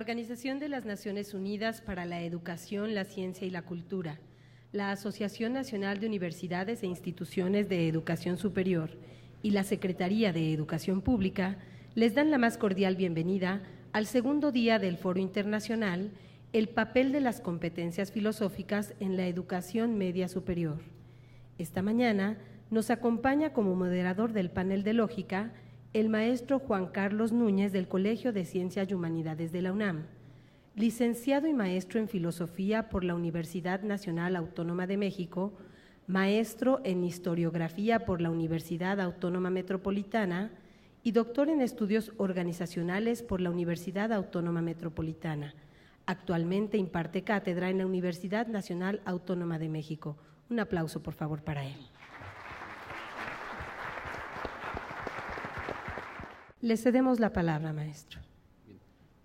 Organización de las Naciones Unidas para la Educación, la Ciencia y la Cultura, la Asociación Nacional de Universidades e Instituciones de Educación Superior y la Secretaría de Educación Pública les dan la más cordial bienvenida al segundo día del Foro Internacional El papel de las competencias filosóficas en la educación media superior. Esta mañana nos acompaña como moderador del panel de lógica el maestro Juan Carlos Núñez del Colegio de Ciencias y Humanidades de la UNAM, licenciado y maestro en Filosofía por la Universidad Nacional Autónoma de México, maestro en Historiografía por la Universidad Autónoma Metropolitana y doctor en Estudios Organizacionales por la Universidad Autónoma Metropolitana. Actualmente imparte cátedra en la Universidad Nacional Autónoma de México. Un aplauso, por favor, para él. Le cedemos la palabra, maestro.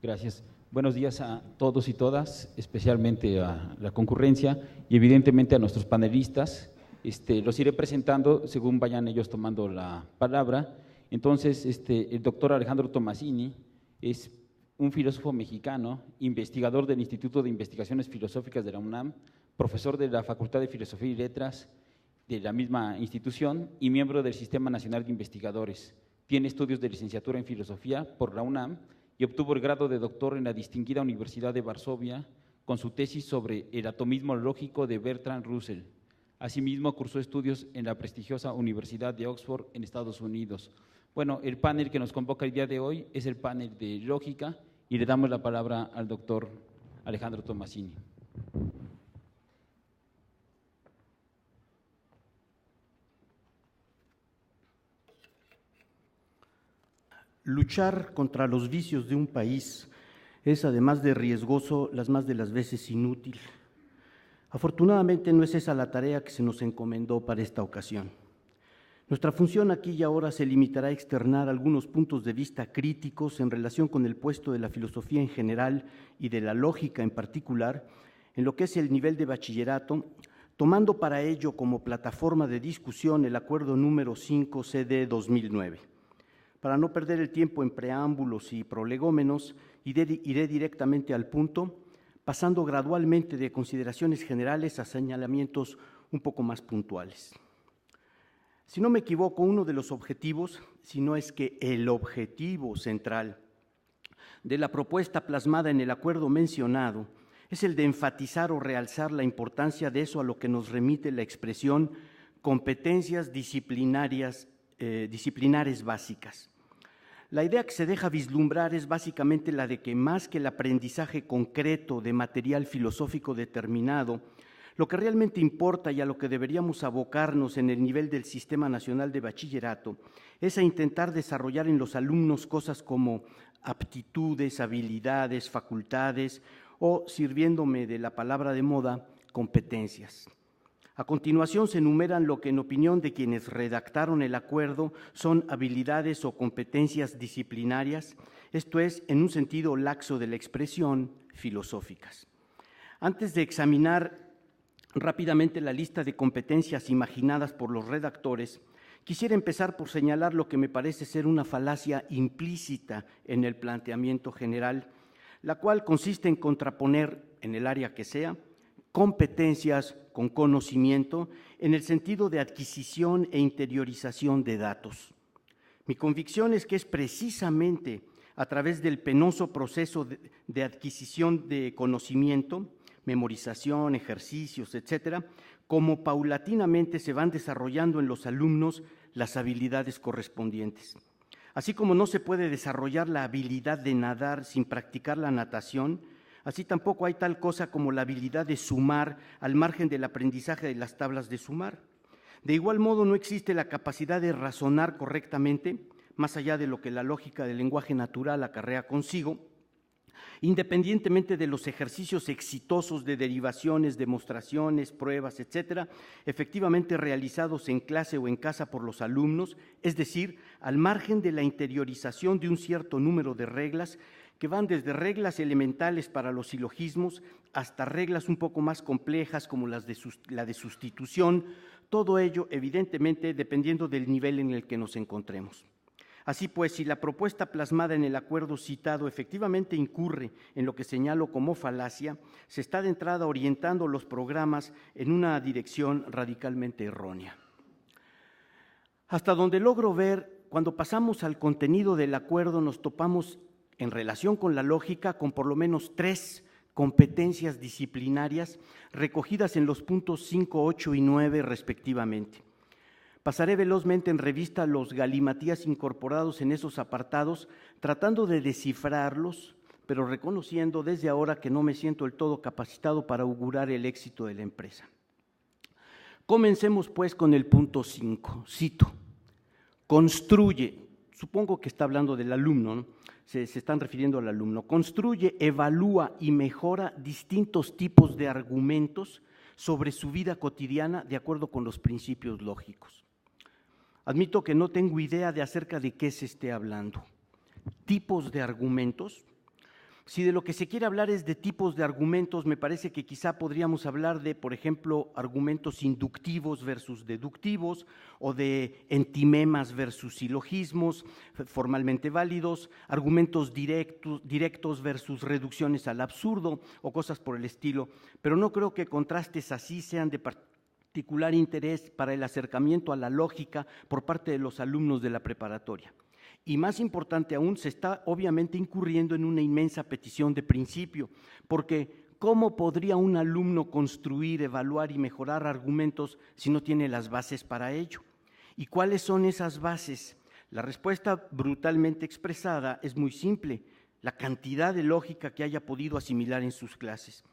Gracias. Buenos días a todos y todas, especialmente a la concurrencia y evidentemente a nuestros panelistas. Los iré presentando según vayan ellos tomando la palabra. Entonces, el doctor Alejandro Tomasini es un filósofo mexicano, investigador del Instituto de Investigaciones Filosóficas de la UNAM, profesor de la Facultad de Filosofía y Letras de la misma institución y miembro del Sistema Nacional de Investigadores. Tiene estudios de licenciatura en Filosofía por la UNAM y obtuvo el grado de doctor en la distinguida Universidad de Varsovia con su tesis sobre el atomismo lógico de Bertrand Russell. Asimismo, cursó estudios en la prestigiosa Universidad de Oxford en Estados Unidos. Bueno, el panel que nos convoca el día de hoy es el panel de lógica y le damos la palabra al doctor Alejandro Tomasini. Luchar contra los vicios de un país es, además de riesgoso, las más de las veces inútil. Afortunadamente no es esa la tarea que se nos encomendó para esta ocasión. Nuestra función aquí y ahora se limitará a externar algunos puntos de vista críticos en relación con el puesto de la filosofía en general y de la lógica en particular, en lo que es el nivel de bachillerato, tomando para ello como plataforma de discusión el Acuerdo número 5 CD 2009. Para no perder el tiempo en preámbulos y prolegómenos, iré directamente al punto, pasando gradualmente de consideraciones generales a señalamientos un poco más puntuales. Si no me equivoco, uno de los objetivos, si no es que el objetivo central de la propuesta plasmada en el acuerdo mencionado, es el de enfatizar o realzar la importancia de eso a lo que nos remite la expresión competencias disciplinares básicas. La idea que se deja vislumbrar es básicamente la de que más que el aprendizaje concreto de material filosófico determinado, lo que realmente importa y a lo que deberíamos abocarnos en el nivel del Sistema Nacional de Bachillerato es a intentar desarrollar en los alumnos cosas como aptitudes, habilidades, facultades o, sirviéndome de la palabra de moda, competencias. A continuación se enumeran lo que en opinión de quienes redactaron el acuerdo son habilidades o competencias disciplinarias, esto es, en un sentido laxo de la expresión, filosóficas. Antes de examinar rápidamente la lista de competencias imaginadas por los redactores, quisiera empezar por señalar lo que me parece ser una falacia implícita en el planteamiento general, la cual consiste en contraponer, en el área que sea, competencias con conocimiento en el sentido de adquisición e interiorización de datos. Mi convicción es que es precisamente a través del penoso proceso de adquisición de conocimiento, memorización, ejercicios, etcétera, como paulatinamente se van desarrollando en los alumnos las habilidades correspondientes. Así como no se puede desarrollar la habilidad de nadar sin practicar la natación, así tampoco hay tal cosa como la habilidad de sumar al margen del aprendizaje de las tablas de sumar. De igual modo, no existe la capacidad de razonar correctamente, más allá de lo que la lógica del lenguaje natural acarrea consigo, independientemente de los ejercicios exitosos de derivaciones, demostraciones, pruebas, etcétera, efectivamente realizados en clase o en casa por los alumnos, es decir, al margen de la interiorización de un cierto número de reglas que van desde reglas elementales para los silogismos hasta reglas un poco más complejas como la de sustitución, todo ello evidentemente dependiendo del nivel en el que nos encontremos. Así pues, si la propuesta plasmada en el acuerdo citado efectivamente incurre en lo que señalo como falacia, se está de entrada orientando los programas en una dirección radicalmente errónea. Hasta donde logro ver, cuando pasamos al contenido del acuerdo, nos topamos en relación con la lógica con por lo menos 3 competencias disciplinarias recogidas en los puntos 5, 8 y 9 respectivamente. Pasaré velozmente en revista los galimatías incorporados en esos apartados, tratando de descifrarlos, pero reconociendo desde ahora que no me siento del todo capacitado para augurar el éxito de la empresa. Comencemos pues con el punto 5, cito: construye, supongo que está hablando del alumno, ¿no? Se están refiriendo al alumno, construye, evalúa y mejora distintos tipos de argumentos sobre su vida cotidiana de acuerdo con los principios lógicos. Admito que no tengo idea de acerca de qué se esté hablando. ¿Tipos de argumentos? Si de lo que se quiere hablar es de tipos de argumentos, me parece que quizá podríamos hablar de, por ejemplo, argumentos inductivos versus deductivos, o de entimemas versus silogismos formalmente válidos, argumentos directos versus reducciones al absurdo o cosas por el estilo, pero no creo que contrastes así sean de particular interés para el acercamiento a la lógica por parte de los alumnos de la preparatoria. Y más importante aún, se está obviamente incurriendo en una inmensa petición de principio, porque ¿cómo podría un alumno construir, evaluar y mejorar argumentos si no tiene las bases para ello? ¿Y cuáles son esas bases? La respuesta brutalmente expresada es muy simple: la cantidad de lógica que haya podido asimilar en sus clases.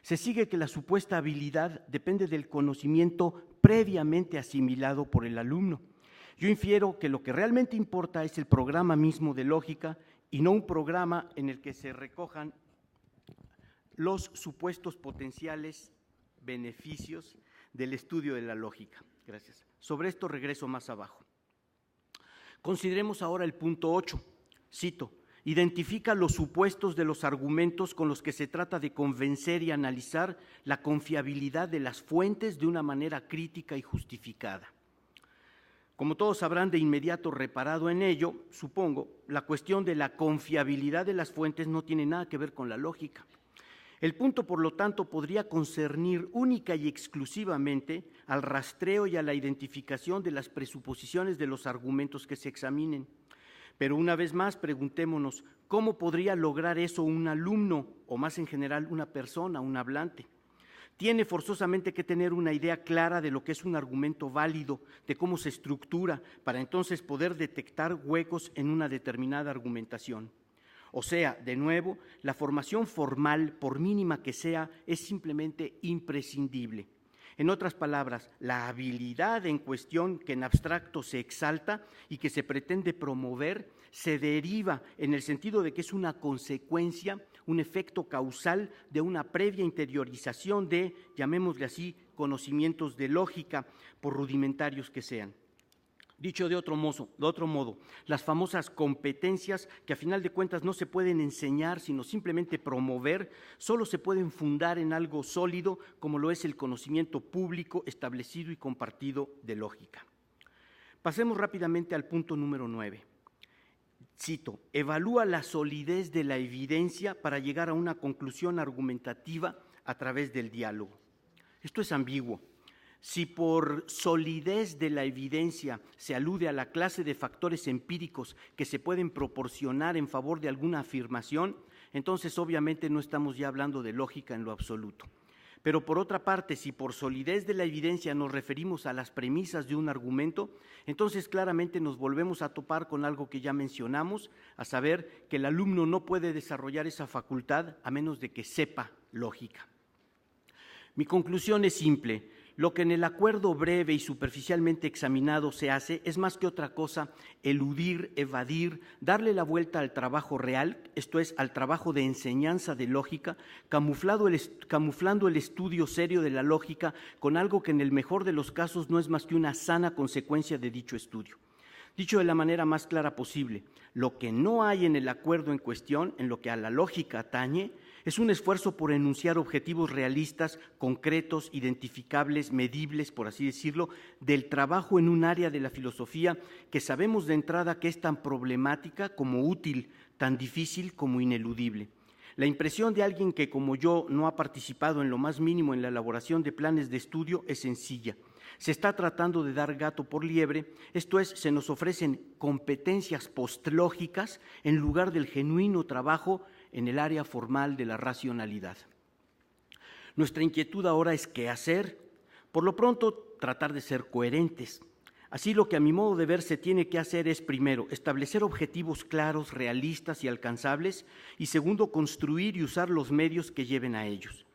Se sigue que la supuesta habilidad depende del conocimiento previamente asimilado por el alumno. Yo infiero que lo que realmente importa es el programa mismo de lógica y no un programa en el que se recojan los supuestos potenciales beneficios del estudio de la lógica. Gracias. Sobre esto regreso más abajo. Consideremos ahora el punto 8. Cito: identifica los supuestos de los argumentos con los que se trata de convencer y analizar la confiabilidad de las fuentes de una manera crítica y justificada. Como todos habrán de inmediato reparado en ello, supongo, la cuestión de la confiabilidad de las fuentes no tiene nada que ver con la lógica. El punto, por lo tanto, podría concernir única y exclusivamente al rastreo y a la identificación de las presuposiciones de los argumentos que se examinen. Pero una vez más, preguntémonos, ¿cómo podría lograr eso un alumno o más en general una persona, un hablante? Tiene forzosamente que tener una idea clara de lo que es un argumento válido, de cómo se estructura, para entonces poder detectar huecos en una determinada argumentación. O sea, de nuevo, la formación formal, por mínima que sea, es simplemente imprescindible. En otras palabras, la habilidad en cuestión que en abstracto se exalta y que se pretende promover se deriva en el sentido de que es una consecuencia, un efecto causal de una previa interiorización de, llamémosle así, conocimientos de lógica, por rudimentarios que sean. Dicho de otro modo, las famosas competencias que a final de cuentas no se pueden enseñar, sino simplemente promover, solo se pueden fundar en algo sólido como lo es el conocimiento público, establecido y compartido de lógica. Pasemos rápidamente al punto número 9. Cito: evalúa la solidez de la evidencia para llegar a una conclusión argumentativa a través del diálogo. Esto es ambiguo. Si por solidez de la evidencia se alude a la clase de factores empíricos que se pueden proporcionar en favor de alguna afirmación, entonces obviamente no estamos ya hablando de lógica en lo absoluto. Pero por otra parte, si por solidez de la evidencia nos referimos a las premisas de un argumento, entonces claramente nos volvemos a topar con algo que ya mencionamos, a saber que el alumno no puede desarrollar esa facultad a menos de que sepa lógica. Mi conclusión es simple: lo que en el acuerdo breve y superficialmente examinado se hace es más que otra cosa eludir, evadir, darle la vuelta al trabajo real, esto es, al trabajo de enseñanza de lógica, camuflando el estudio serio de la lógica con algo que en el mejor de los casos no es más que una sana consecuencia de dicho estudio. Dicho de la manera más clara posible, lo que no hay en el acuerdo en cuestión, en lo que a la lógica atañe, Es un esfuerzo por enunciar objetivos realistas, concretos, identificables, medibles, por así decirlo, del trabajo en un área de la filosofía que sabemos de entrada que es tan problemática como útil, tan difícil como ineludible. La impresión de alguien que, como yo, no ha participado en lo más mínimo en la elaboración de planes de estudio es sencilla. Se está tratando de dar gato por liebre, esto es, se nos ofrecen competencias postlógicas en lugar del genuino trabajo en el área formal de la racionalidad. Nuestra inquietud ahora es qué hacer. Por lo pronto, tratar de ser coherentes. Así, lo que a mi modo de ver se tiene que hacer es, primero, establecer objetivos claros, realistas y alcanzables, y segundo, construir y usar los medios que lleven a ellos.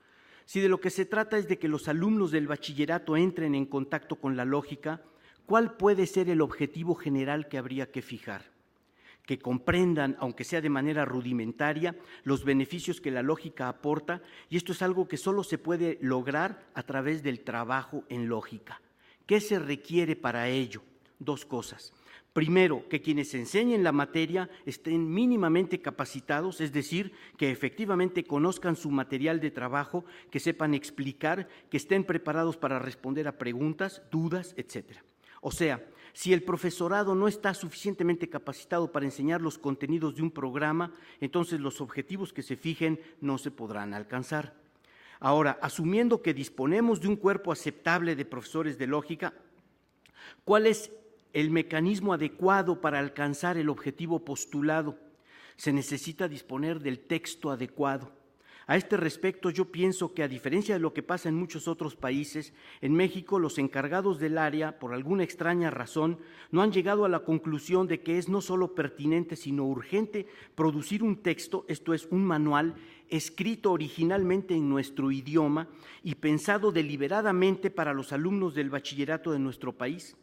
Si de lo que se trata es de que los alumnos del bachillerato entren en contacto con la lógica, ¿cuál puede ser el objetivo general que habría que fijar? Que comprendan, aunque sea de manera rudimentaria, los beneficios que la lógica aporta, y esto es algo que solo se puede lograr a través del trabajo en lógica. ¿Qué se requiere para ello? Dos cosas. Primero, que quienes enseñen la materia estén mínimamente capacitados, es decir, que efectivamente conozcan su material de trabajo, que sepan explicar, que estén preparados para responder a preguntas, dudas, etc. O sea, si el profesorado no está suficientemente capacitado para enseñar los contenidos de un programa, entonces los objetivos que se fijen no se podrán alcanzar. Ahora, asumiendo que disponemos de un cuerpo aceptable de profesores de lógica, ¿cuál es el mecanismo adecuado para alcanzar el objetivo postulado? Se necesita disponer del texto adecuado. A este respecto, yo pienso que, a diferencia de lo que pasa en muchos otros países, en México los encargados del área, por alguna extraña razón, no han llegado a la conclusión de que es no solo pertinente, sino urgente producir un texto, esto es, un manual, escrito originalmente en nuestro idioma y pensado deliberadamente para los alumnos del bachillerato de nuestro país.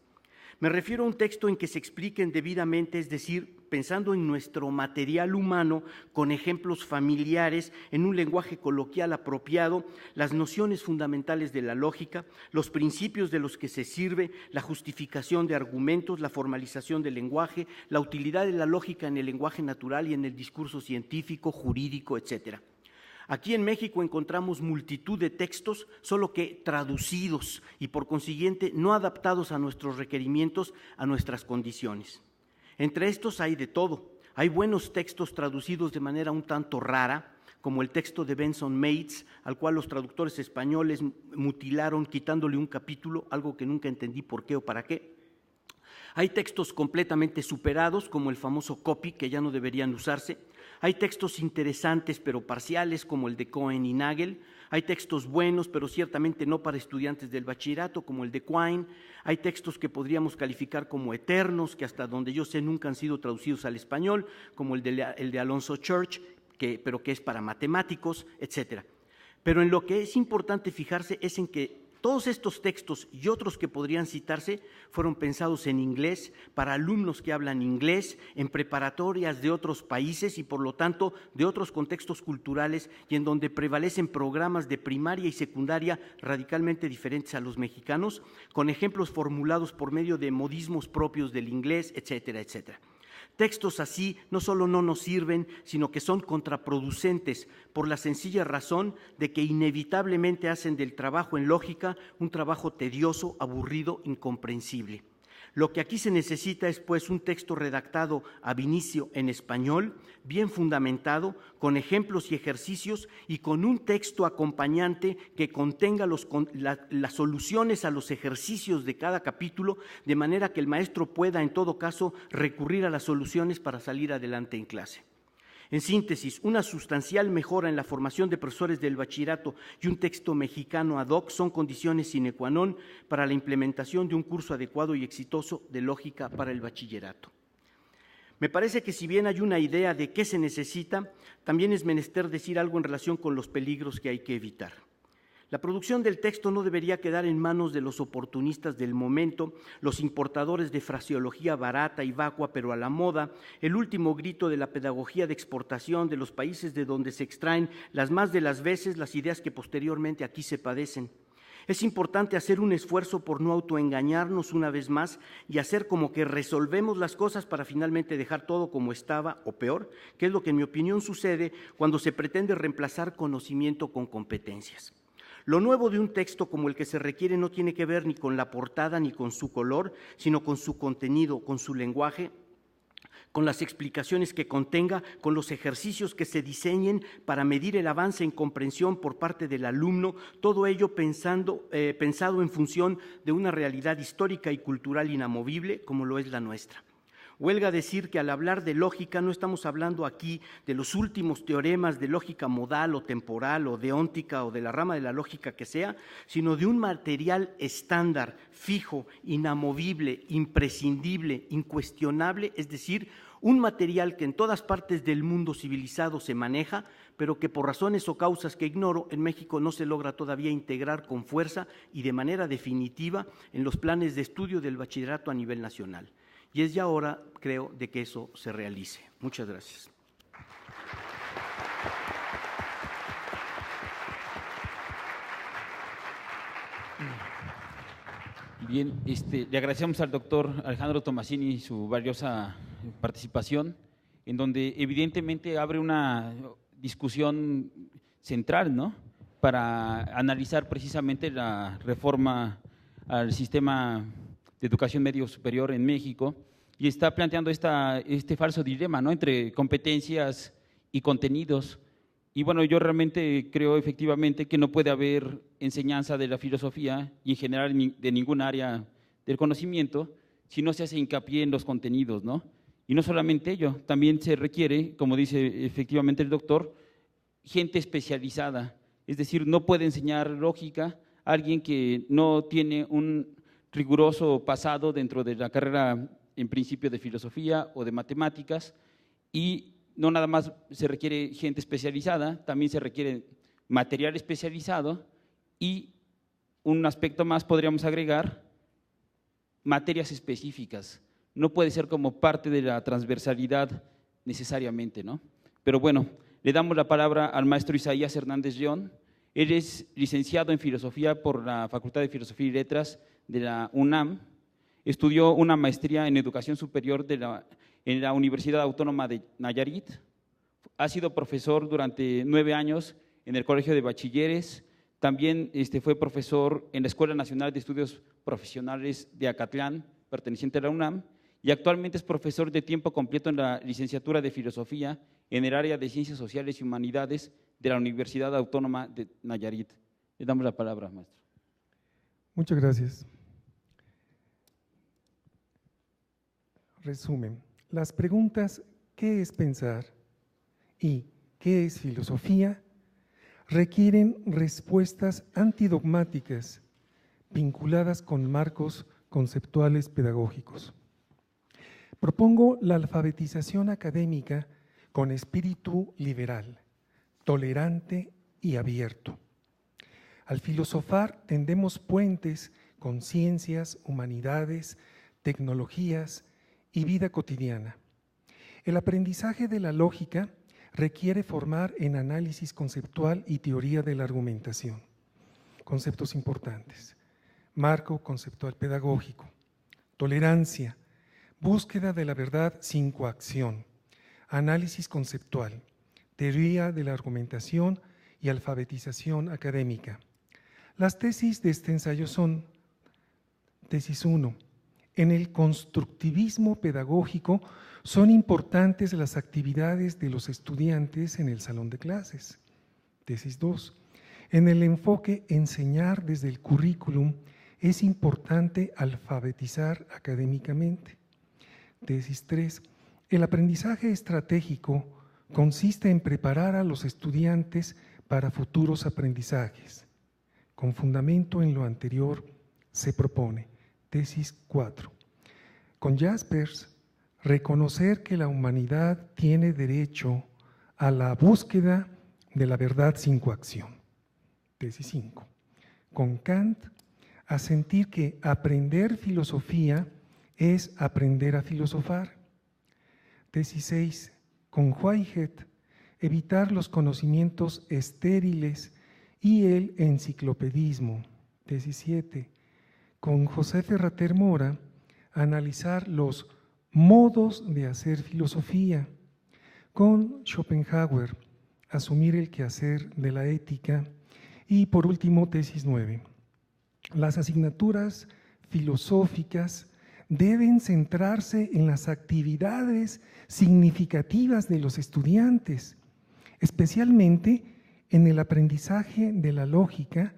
Me refiero a un texto en que se expliquen debidamente, es decir, pensando en nuestro material humano, con ejemplos familiares, en un lenguaje coloquial apropiado, las nociones fundamentales de la lógica, los principios de los que se sirve, la justificación de argumentos, la formalización del lenguaje, la utilidad de la lógica en el lenguaje natural y en el discurso científico, jurídico, etcétera. Aquí en México encontramos multitud de textos, solo que traducidos y por consiguiente no adaptados a nuestros requerimientos, a nuestras condiciones. Entre estos hay de todo. Hay buenos textos traducidos de manera un tanto rara, como el texto de Benson Mates, al cual los traductores españoles mutilaron quitándole un capítulo, algo que nunca entendí por qué o para qué. Hay textos completamente superados, como el famoso copy, que ya no deberían usarse. Hay textos interesantes pero parciales, como el de Cohen y Nagel. Hay textos buenos, pero ciertamente no para estudiantes del bachillerato, como el de Quine. Hay textos que podríamos calificar como eternos, que hasta donde yo sé nunca han sido traducidos al español, como el de Alonzo Church, pero que es para matemáticos, etc. Pero en lo que es importante fijarse es en que todos estos textos y otros que podrían citarse fueron pensados en inglés, para alumnos que hablan inglés, en preparatorias de otros países y por lo tanto de otros contextos culturales y en donde prevalecen programas de primaria y secundaria radicalmente diferentes a los mexicanos, con ejemplos formulados por medio de modismos propios del inglés, etcétera, etcétera. Textos así no solo no nos sirven, sino que son contraproducentes por la sencilla razón de que inevitablemente hacen del trabajo en lógica un trabajo tedioso, aburrido, incomprensible. Lo que aquí se necesita es, pues, un texto redactado ab inicio en español, bien fundamentado, con ejemplos y ejercicios y con un texto acompañante que contenga las soluciones a los ejercicios de cada capítulo, de manera que el maestro pueda, en todo caso, recurrir a las soluciones para salir adelante en clase. En síntesis, una sustancial mejora en la formación de profesores del bachillerato y un texto mexicano ad hoc son condiciones sine qua non para la implementación de un curso adecuado y exitoso de lógica para el bachillerato. Me parece que si bien hay una idea de qué se necesita, también es menester decir algo en relación con los peligros que hay que evitar. La producción del texto no debería quedar en manos de los oportunistas del momento, los importadores de fraseología barata y vacua pero a la moda, el último grito de la pedagogía de exportación de los países de donde se extraen las más de las veces las ideas que posteriormente aquí se padecen. Es importante hacer un esfuerzo por no autoengañarnos una vez más y hacer como que resolvemos las cosas para finalmente dejar todo como estaba o peor, que es lo que en mi opinión sucede cuando se pretende reemplazar conocimiento con competencias. Lo nuevo de un texto como el que se requiere no tiene que ver ni con la portada ni con su color, sino con su contenido, con su lenguaje, con las explicaciones que contenga, con los ejercicios que se diseñen para medir el avance en comprensión por parte del alumno, todo ello pensado en función de una realidad histórica y cultural inamovible como lo es la nuestra. Huelga decir que al hablar de lógica no estamos hablando aquí de los últimos teoremas de lógica modal o temporal o deóntica o de la rama de la lógica que sea, sino de un material estándar, fijo, inamovible, imprescindible, incuestionable, es decir, un material que en todas partes del mundo civilizado se maneja, pero que por razones o causas que ignoro, en México no se logra todavía integrar con fuerza y de manera definitiva en los planes de estudio del bachillerato a nivel nacional. Y es ya hora, creo, de que eso se realice. Muchas gracias. Bien, le agradecemos al doctor Alejandro Tomasini su valiosa participación, en donde evidentemente abre una discusión central, ¿no?, para analizar precisamente la reforma al sistema de educación medio superior en México, y está planteando este falso dilema, ¿no?, entre competencias y contenidos. Y bueno, yo realmente creo efectivamente que no puede haber enseñanza de la filosofía y en general de ningún área del conocimiento si no se hace hincapié en los contenidos, ¿no? Y no solamente ello, también se requiere, como dice efectivamente el doctor, gente especializada, es decir, no puede enseñar lógica a alguien que no tiene un riguroso pasado dentro de la carrera en principio de filosofía o de matemáticas, y no nada más se requiere gente especializada, también se requiere material especializado y un aspecto más podríamos agregar, materias específicas. No puede ser como parte de la transversalidad necesariamente, ¿no? Pero bueno, le damos la palabra al maestro Isaías Hernández León. Él es licenciado en Filosofía por la Facultad de Filosofía y Letras de la UNAM, estudió una maestría en Educación Superior en la Universidad Autónoma de Nayarit, ha sido profesor durante 9 años en el Colegio de Bachilleres, también fue profesor en la Escuela Nacional de Estudios Profesionales de Acatlán, perteneciente a la UNAM, y actualmente es profesor de tiempo completo en la licenciatura de Filosofía en el área de Ciencias Sociales y Humanidades de la Universidad Autónoma de Nayarit. Le damos la palabra, maestro. Muchas gracias. Resumen, las preguntas ¿qué es pensar? Y ¿qué es filosofía? Requieren respuestas antidogmáticas vinculadas con marcos conceptuales pedagógicos. Propongo la alfabetización académica con espíritu liberal, tolerante y abierto. Al filosofar tendemos puentes con ciencias, humanidades, tecnologías y vida cotidiana. El aprendizaje de la lógica requiere formar en análisis conceptual y teoría de la argumentación. Conceptos importantes: marco conceptual pedagógico, tolerancia, búsqueda de la verdad sin coacción, análisis conceptual, teoría de la argumentación y alfabetización académica. Las tesis de este ensayo son: tesis 1. En el constructivismo pedagógico son importantes las actividades de los estudiantes en el salón de clases. Tesis 2. En el enfoque enseñar desde el currículum es importante alfabetizar académicamente. Tesis 3. El aprendizaje estratégico consiste en preparar a los estudiantes para futuros aprendizajes. Con fundamento en lo anterior se propone. Tesis 4. Con Jaspers, reconocer que la humanidad tiene derecho a la búsqueda de la verdad sin coacción. Tesis 5. Con Kant, a sentir que aprender filosofía es aprender a filosofar. Tesis 6. Con Whitehead, evitar los conocimientos estériles y el enciclopedismo. tesis 7, con José Ferrater Mora, analizar los modos de hacer filosofía. Con Schopenhauer, asumir el quehacer de la ética. Y por último, tesis 9. Las asignaturas filosóficas deben centrarse en las actividades significativas de los estudiantes, especialmente en el aprendizaje de la lógica.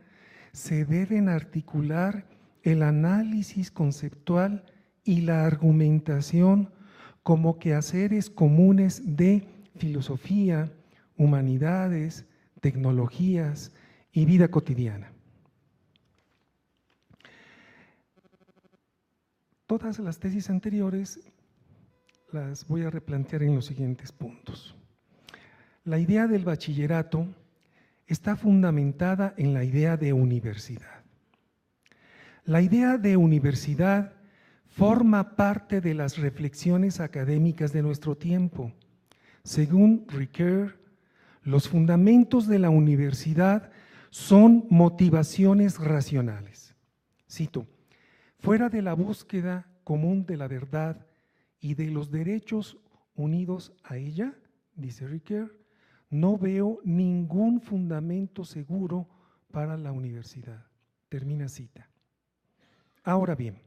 Se deben articular el análisis conceptual y la argumentación como quehaceres comunes de filosofía, humanidades, tecnologías y vida cotidiana. Todas las tesis anteriores las voy a replantear en los siguientes puntos. La idea del bachillerato está fundamentada en la idea de universidad. La idea de universidad forma parte de las reflexiones académicas de nuestro tiempo. Según Ricoeur, los fundamentos de la universidad son motivaciones racionales. Cito: fuera de la búsqueda común de la verdad y de los derechos unidos a ella, dice Ricoeur, no veo ningún fundamento seguro para la universidad. Termina cita. Ahora bien,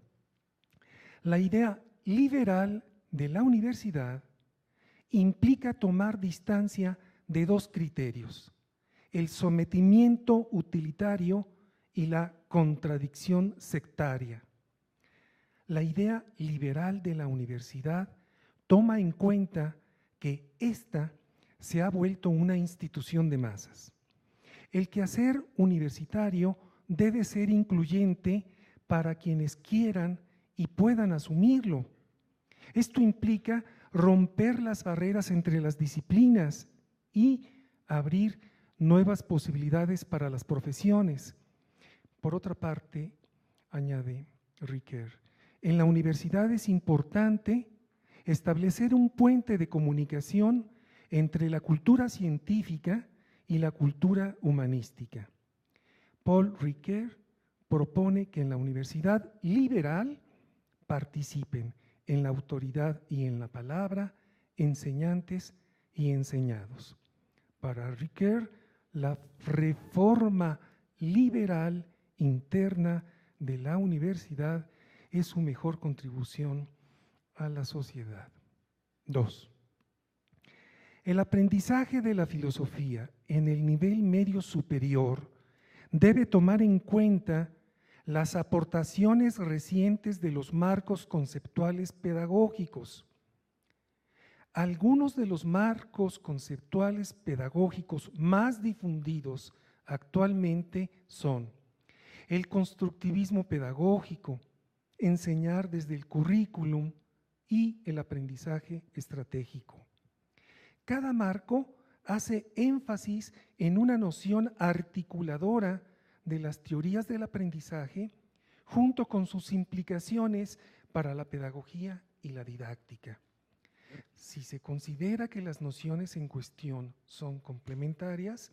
la idea liberal de la universidad implica tomar distancia de dos criterios: el sometimiento utilitario y la contradicción sectaria. La idea liberal de la universidad toma en cuenta que ésta se ha vuelto una institución de masas. El quehacer universitario debe ser incluyente para quienes quieran y puedan asumirlo. Esto implica romper las barreras entre las disciplinas y abrir nuevas posibilidades para las profesiones. Por otra parte, añade Ricoeur, en la universidad es importante establecer un puente de comunicación entre la cultura científica y la cultura humanística. Paul Ricoeur propone que en la universidad liberal participen en la autoridad y en la palabra enseñantes y enseñados. Para Ricoeur, la reforma liberal interna de la universidad es su mejor contribución a la sociedad. 2. El aprendizaje de la filosofía en el nivel medio superior debe tomar en cuenta las aportaciones recientes de los marcos conceptuales pedagógicos. Algunos de los marcos conceptuales pedagógicos más difundidos actualmente son el constructivismo pedagógico, enseñar desde el currículum y el aprendizaje estratégico. Cada marco hace énfasis en una noción articuladora de las teorías del aprendizaje junto con sus implicaciones para la pedagogía y la didáctica. Si se considera que las nociones en cuestión son complementarias,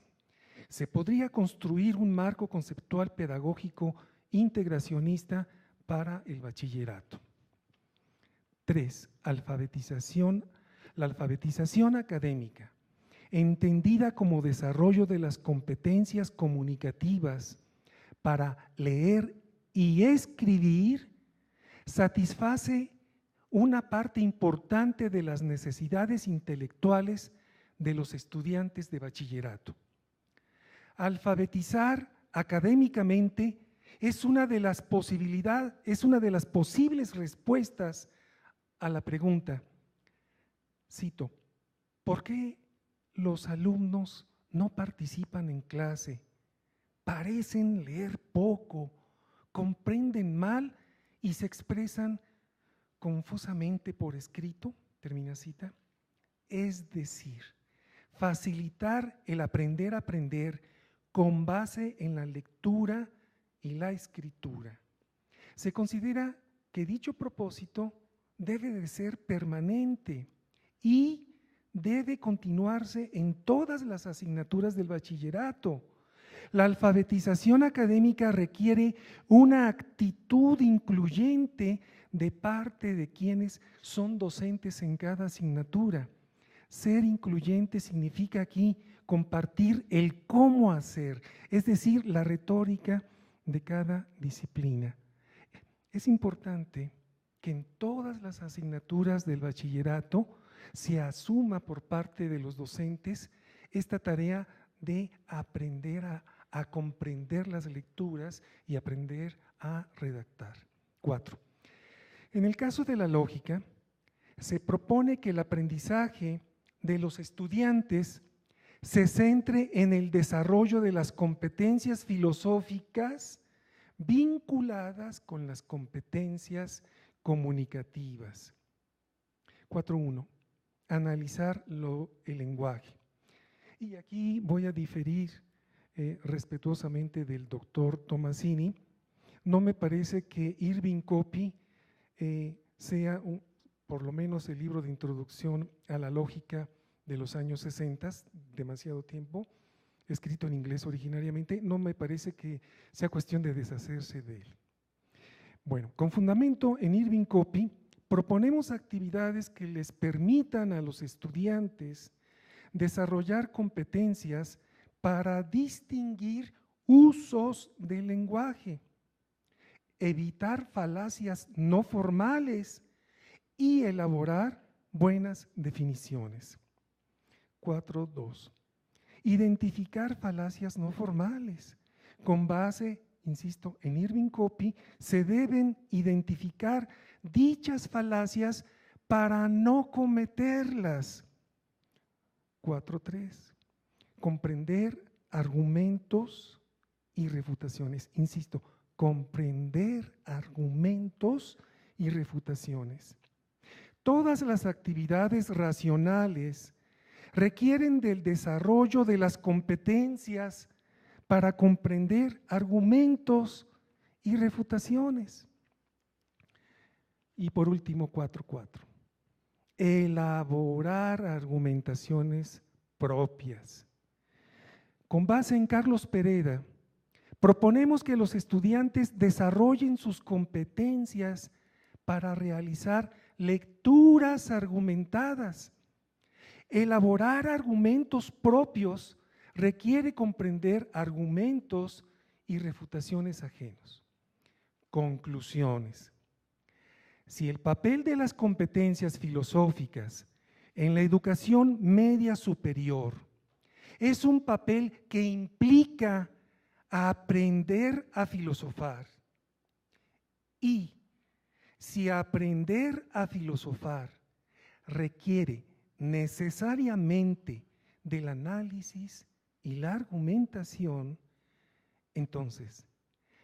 se podría construir un marco conceptual pedagógico integracionista para el bachillerato. 3. Alfabetización. La alfabetización académica, entendida como desarrollo de las competencias comunicativas para leer y escribir, satisface una parte importante de las necesidades intelectuales de los estudiantes de bachillerato. Alfabetizar académicamente es una de las posibles respuestas a la pregunta, cito, ¿por qué los alumnos no participan en clase? Parecen leer poco, comprenden mal y se expresan confusamente por escrito, termina cita. Es decir, facilitar el aprender a aprender con base en la lectura y la escritura. Se considera que dicho propósito debe de ser permanente y debe continuarse en todas las asignaturas del bachillerato, La alfabetización académica requiere una actitud incluyente de parte de quienes son docentes en cada asignatura. Ser incluyente significa aquí compartir el cómo hacer, es decir, la retórica de cada disciplina. Es importante que en todas las asignaturas del bachillerato se asuma por parte de los docentes esta tarea de aprender a comprender las lecturas y aprender a redactar. 4. En el caso de la lógica, se propone que el aprendizaje de los estudiantes se centre en el desarrollo de las competencias filosóficas vinculadas con las competencias comunicativas. 4.1. Analizar el lenguaje. Y aquí voy a diferir respetuosamente del doctor Tomasini. No me parece que Irving Copy sea, por lo menos el libro de introducción a la lógica de los años 60, demasiado tiempo, escrito en inglés originariamente, no me parece que sea cuestión de deshacerse de él. Bueno, con fundamento en Irving Copy, proponemos actividades que les permitan a los estudiantes desarrollar competencias para distinguir usos del lenguaje, evitar falacias no formales y elaborar buenas definiciones. 4.2. Identificar falacias no formales. Con base, insisto, en Irving Copy, se deben identificar dichas falacias para no cometerlas. 4.3. Comprender argumentos y refutaciones. Insisto, comprender argumentos y refutaciones. Todas las actividades racionales requieren del desarrollo de las competencias para comprender argumentos y refutaciones. Y por último, 4.4. Elaborar argumentaciones propias. Con base en Carlos Pereda, proponemos que los estudiantes desarrollen sus competencias para realizar lecturas argumentadas. Elaborar argumentos propios requiere comprender argumentos y refutaciones ajenos. Conclusiones. Si el papel de las competencias filosóficas en la educación media superior es un papel que implica aprender a filosofar, y si aprender a filosofar requiere necesariamente del análisis y la argumentación, entonces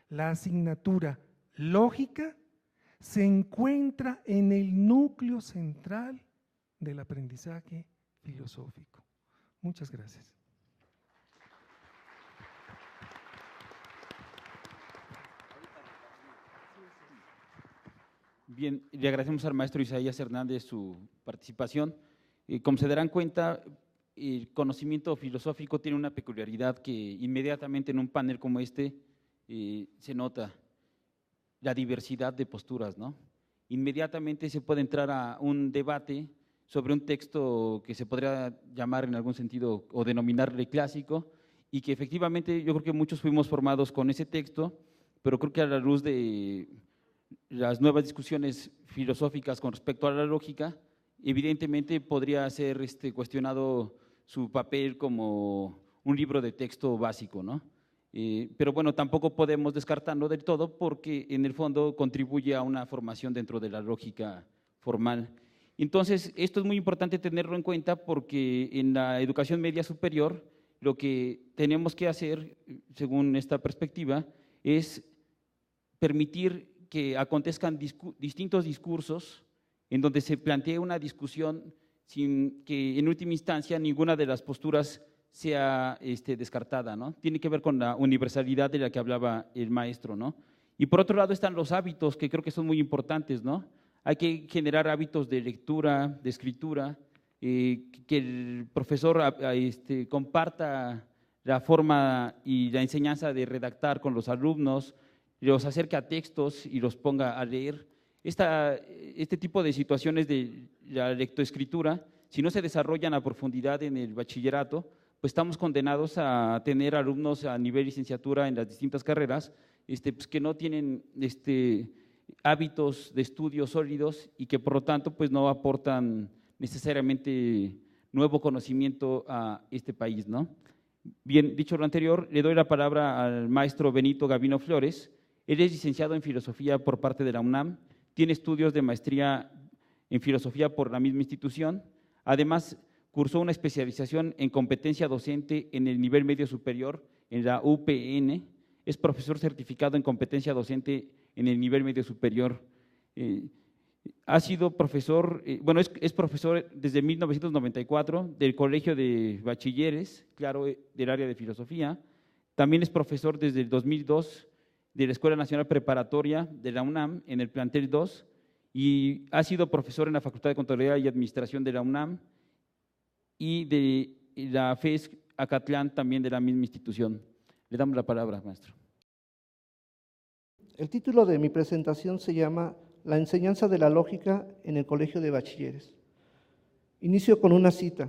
la asignatura lógica se encuentra en el núcleo central del aprendizaje filosófico. Muchas gracias. Bien, le agradecemos al maestro Isaías Hernández su participación. Como se darán cuenta, el conocimiento filosófico tiene una peculiaridad que inmediatamente en un panel como este se nota la diversidad de posturas, ¿no? Inmediatamente se puede entrar a un debate sobre un texto que se podría llamar en algún sentido o denominarle clásico, y que efectivamente yo creo que muchos fuimos formados con ese texto, pero creo que a la luz de las nuevas discusiones filosóficas con respecto a la lógica, evidentemente podría ser cuestionado su papel como un libro de texto básico, ¿no? Pero bueno, tampoco podemos descartarlo del todo porque en el fondo contribuye a una formación dentro de la lógica formal. Entonces, esto es muy importante tenerlo en cuenta porque en la educación media superior lo que tenemos que hacer, según esta perspectiva, es permitir que acontezcan distintos discursos en donde se plantee una discusión sin que en última instancia ninguna de las posturas sea descartada, ¿no? Tiene que ver con la universalidad de la que hablaba el maestro, ¿no? Y por otro lado están los hábitos, que creo que son muy importantes, ¿no? Hay que generar hábitos de lectura, de escritura, que el profesor comparta la forma y la enseñanza de redactar con los alumnos, los acerca a textos y los ponga a leer. Este tipo de situaciones de la lectoescritura, si no se desarrollan a profundidad en el bachillerato, pues estamos condenados a tener alumnos a nivel licenciatura en las distintas carreras pues que no tienen hábitos de estudio sólidos y que por lo tanto pues no aportan necesariamente nuevo conocimiento a este país, ¿no? Bien, dicho lo anterior, le doy la palabra al maestro Benito Gavino Flores. Él es licenciado en Filosofía por parte de la UNAM, tiene estudios de maestría en Filosofía por la misma institución, además cursó una especialización en competencia docente en el nivel medio superior en la UPN, es profesor certificado en competencia docente en el nivel medio superior. Ha sido profesor, es profesor desde 1994 del Colegio de Bachilleres, claro, del área de Filosofía. También es profesor desde el 2002 de la Escuela Nacional Preparatoria de la UNAM en el plantel 2 y ha sido profesor en la Facultad de Contaduría y Administración de la UNAM y de la FES Acatlán, también de la misma institución. Le damos la palabra, maestro. El título de mi presentación se llama La enseñanza de la lógica en el Colegio de Bachilleres. Inicio con una cita.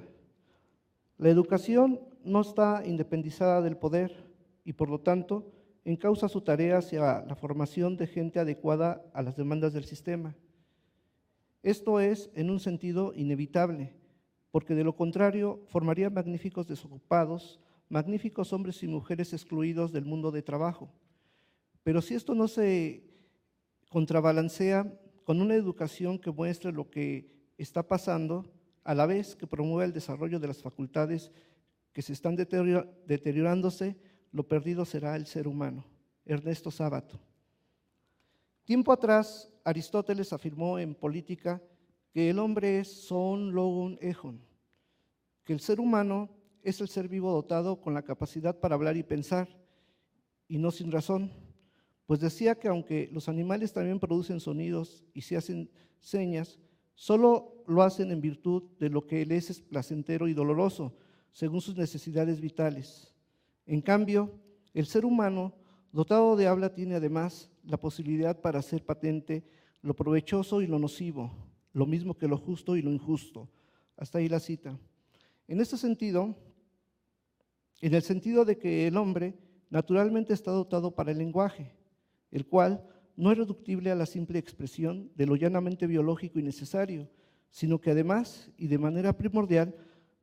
La educación no está independizada del poder y, por lo tanto, encausa su tarea hacia la formación de gente adecuada a las demandas del sistema. Esto es, en un sentido, inevitable, porque de lo contrario formaría magníficos desocupados, magníficos hombres y mujeres excluidos del mundo de trabajo. Pero si esto no se contrabalancea con una educación que muestre lo que está pasando, a la vez que promueva el desarrollo de las facultades que se están deteriorándose, lo perdido será el ser humano. Ernesto Sábato. Tiempo atrás, Aristóteles afirmó en Política que el hombre es zoon logon echon, que el ser humano es el ser vivo dotado con la capacidad para hablar y pensar, y no sin razón, pues decía que aunque los animales también producen sonidos y se hacen señas, solo lo hacen en virtud de lo que les es placentero y doloroso, según sus necesidades vitales. En cambio, el ser humano, dotado de habla, tiene además la posibilidad para hacer patente lo provechoso y lo nocivo, lo mismo que lo justo y lo injusto. Hasta ahí la cita. En este sentido, en el sentido de que el hombre naturalmente está dotado para el lenguaje, el cual no es reductible a la simple expresión de lo llanamente biológico y necesario, sino que además y de manera primordial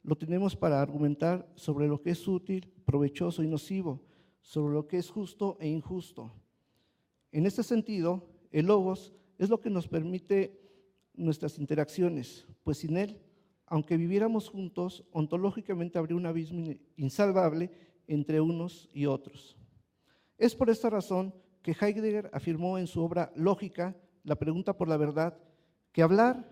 lo tenemos para argumentar sobre lo que es útil, provechoso y nocivo, sobre lo que es justo e injusto. En este sentido, el logos es lo que nos permite nuestras interacciones, pues sin él, aunque viviéramos juntos, ontológicamente habría un abismo insalvable entre unos y otros. Es por esta razón que Heidegger afirmó en su obra Lógica, la pregunta por la verdad, que hablar,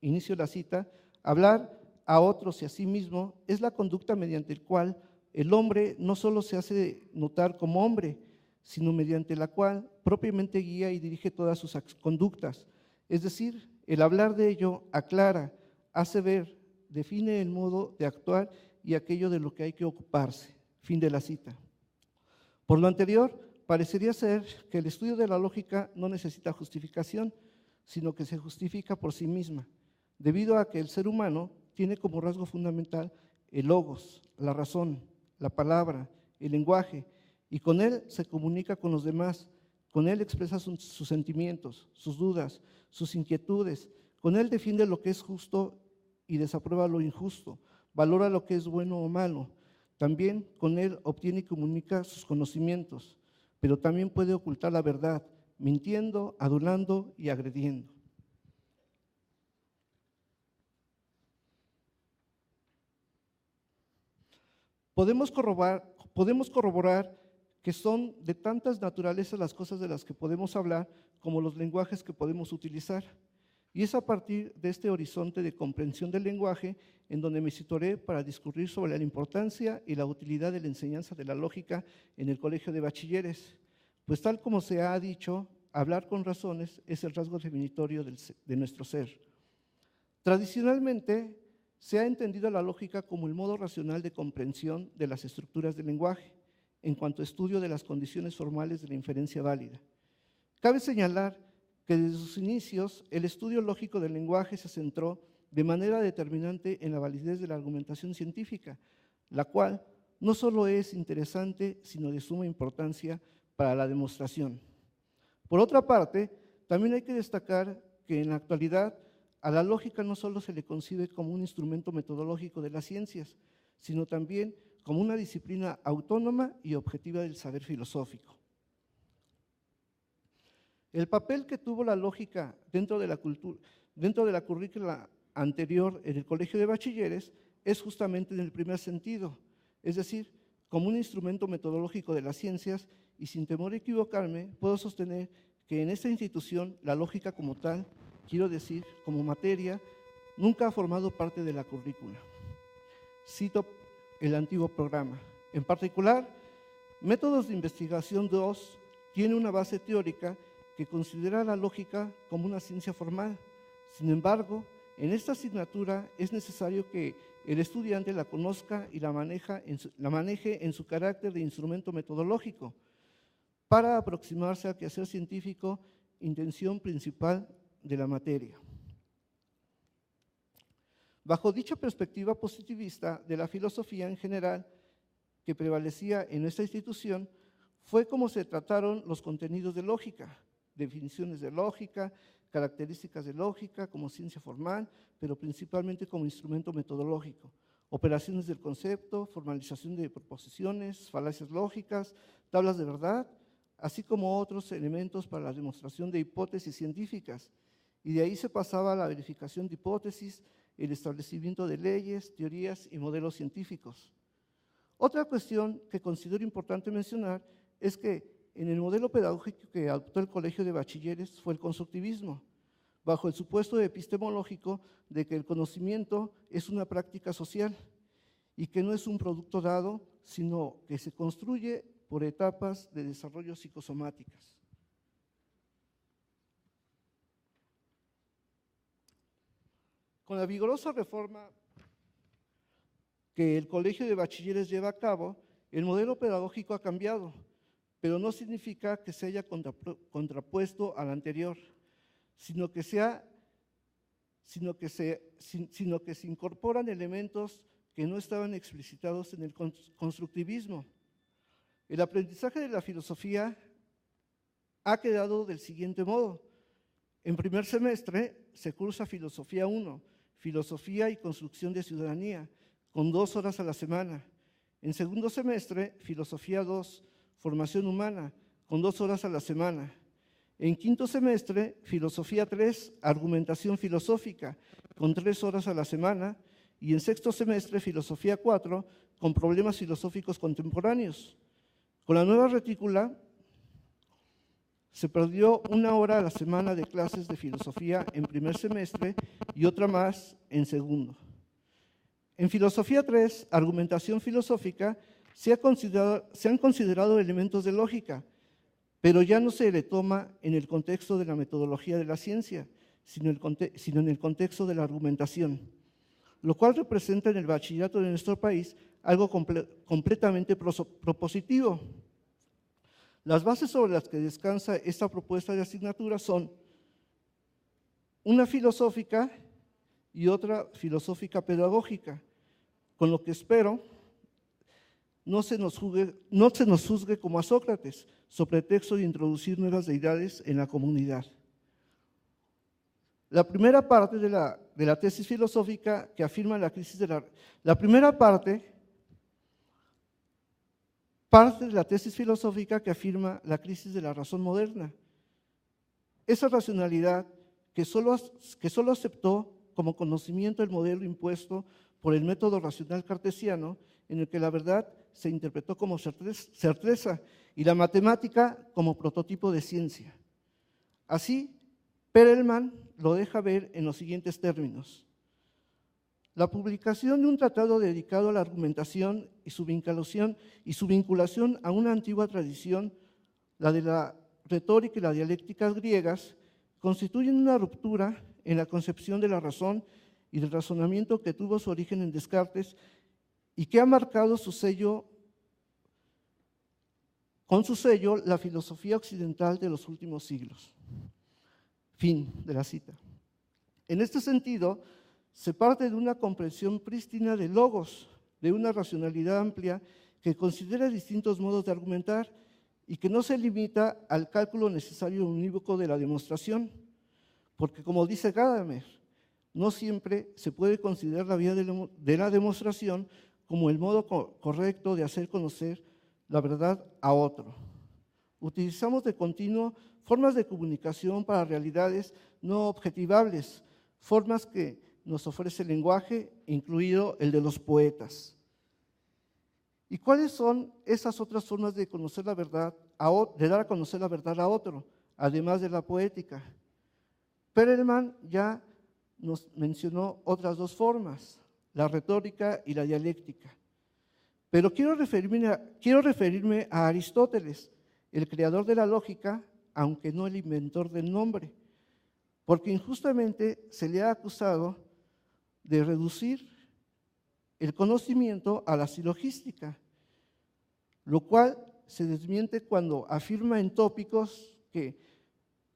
inicio la cita, hablar a otros y a sí mismo es la conducta mediante la cual el hombre no solo se hace notar como hombre, sino mediante la cual propiamente guía y dirige todas sus conductas. Es decir, el hablar de ello aclara, hace ver, define el modo de actuar y aquello de lo que hay que ocuparse. Fin de la cita. Por lo anterior, parecería ser que el estudio de la lógica no necesita justificación, sino que se justifica por sí misma, debido a que el ser humano tiene como rasgo fundamental el logos, la razón, la palabra, el lenguaje, y con él se comunica con los demás, con él expresa sus sentimientos, sus dudas, sus inquietudes, con él defiende lo que es justo y desaprueba lo injusto, valora lo que es bueno o malo. También con él obtiene y comunica sus conocimientos, pero también puede ocultar la verdad, mintiendo, adulando y agrediendo. Podemos corroborar que son de tantas naturalezas las cosas de las que podemos hablar como los lenguajes que podemos utilizar. Y es a partir de este horizonte de comprensión del lenguaje en donde me situaré para discurrir sobre la importancia y la utilidad de la enseñanza de la lógica en el Colegio de Bachilleres. Pues tal como se ha dicho, hablar con razones es el rasgo definitorio de nuestro ser. Tradicionalmente, se ha entendido la lógica como el modo racional de comprensión de las estructuras del lenguaje, en cuanto a estudio de las condiciones formales de la inferencia válida. Cabe señalar que desde sus inicios el estudio lógico del lenguaje se centró de manera determinante en la validez de la argumentación científica, la cual no solo es interesante, sino de suma importancia para la demostración. Por otra parte, también hay que destacar que en la actualidad a la lógica no solo se le concibe como un instrumento metodológico de las ciencias, sino también como una disciplina autónoma y objetiva del saber filosófico. El papel que tuvo la lógica dentro de la currícula anterior en el Colegio de Bachilleres es justamente en el primer sentido, es decir, como un instrumento metodológico de las ciencias, y sin temor a equivocarme, puedo sostener que en esta institución la lógica como tal, quiero decir, como materia, nunca ha formado parte de la currícula. Cito el antiguo programa. En particular, Métodos de Investigación 2 tiene una base teórica que considera la lógica como una ciencia formal. Sin embargo, en esta asignatura es necesario que el estudiante la conozca y la maneje en su carácter de instrumento metodológico para aproximarse al quehacer científico, intención principal de la materia. Bajo dicha perspectiva positivista de la filosofía en general que prevalecía en nuestra institución, fue como se trataron los contenidos de lógica, definiciones de lógica, características de lógica como ciencia formal, pero principalmente como instrumento metodológico, operaciones del concepto, formalización de proposiciones, falacias lógicas, tablas de verdad, así como otros elementos para la demostración de hipótesis científicas, y de ahí se pasaba a la verificación de hipótesis, el establecimiento de leyes, teorías y modelos científicos. Otra cuestión que considero importante mencionar es que en el modelo pedagógico que adoptó el Colegio de Bachilleres fue el constructivismo, bajo el supuesto epistemológico de que el conocimiento es una práctica social y que no es un producto dado, sino que se construye por etapas de desarrollo psicosomáticas. Con la vigorosa reforma que el Colegio de Bachilleres lleva a cabo, el modelo pedagógico ha cambiado, pero no significa que se haya contrapuesto al anterior, sino que se incorporan elementos que no estaban explicitados en el constructivismo. El aprendizaje de la filosofía ha quedado del siguiente modo. En primer semestre se cursa Filosofía 1, Filosofía y Construcción de Ciudadanía, con 2 horas a la semana. En segundo semestre, Filosofía 2, Formación Humana, con 2 horas a la semana. En quinto semestre, Filosofía 3, Argumentación Filosófica, con 3 horas a la semana. Y en sexto semestre, Filosofía 4, con Problemas Filosóficos Contemporáneos. Con la nueva retícula, se perdió 1 hora a la semana de clases de filosofía en primer semestre y otra más en segundo. En Filosofía 3, Argumentación Filosófica, se han considerado elementos de lógica, pero ya no se le toma en el contexto de la metodología de la ciencia, sino en el contexto de la argumentación, lo cual representa en el bachillerato de nuestro país algo completamente propositivo. Las bases sobre las que descansa esta propuesta de asignatura son una filosófica y otra filosófica pedagógica, con lo que espero no se nos juzgue como a Sócrates, sobre pretexto de introducir nuevas deidades en la comunidad. La primera parte de la tesis filosófica que afirma la crisis de la primera parte de la tesis filosófica que afirma la crisis de la razón moderna. Esa racionalidad que solo aceptó como conocimiento el modelo impuesto por el método racional cartesiano, en el que la verdad se interpretó como certeza y la matemática como prototipo de ciencia. Así, Perelman lo deja ver en los siguientes términos. La publicación de un tratado dedicado a la argumentación y su vinculación a una antigua tradición, la de la retórica y las dialécticas griegas, constituyen una ruptura en la concepción de la razón y del razonamiento que tuvo su origen en Descartes y que ha marcado con su sello la filosofía occidental de los últimos siglos. Fin de la cita. En este sentido, se parte de una comprensión prístina de logos, de una racionalidad amplia que considera distintos modos de argumentar y que no se limita al cálculo necesario unívoco de la demostración, porque como dice Gadamer, no siempre se puede considerar la vía de la demostración como el modo correcto de hacer conocer la verdad a otro. Utilizamos de continuo formas de comunicación para realidades no objetivables, formas que nos ofrece el lenguaje, incluido el de los poetas. ¿Y cuáles son esas otras formas de conocer la verdad, de dar a conocer la verdad a otro, además de la poética? Perelman ya nos mencionó otras dos formas, la retórica y la dialéctica. Pero quiero referirme a Aristóteles, el creador de la lógica, aunque no el inventor del nombre, porque injustamente se le ha acusado de reducir el conocimiento a la silogística, lo cual se desmiente cuando afirma en Tópicos que,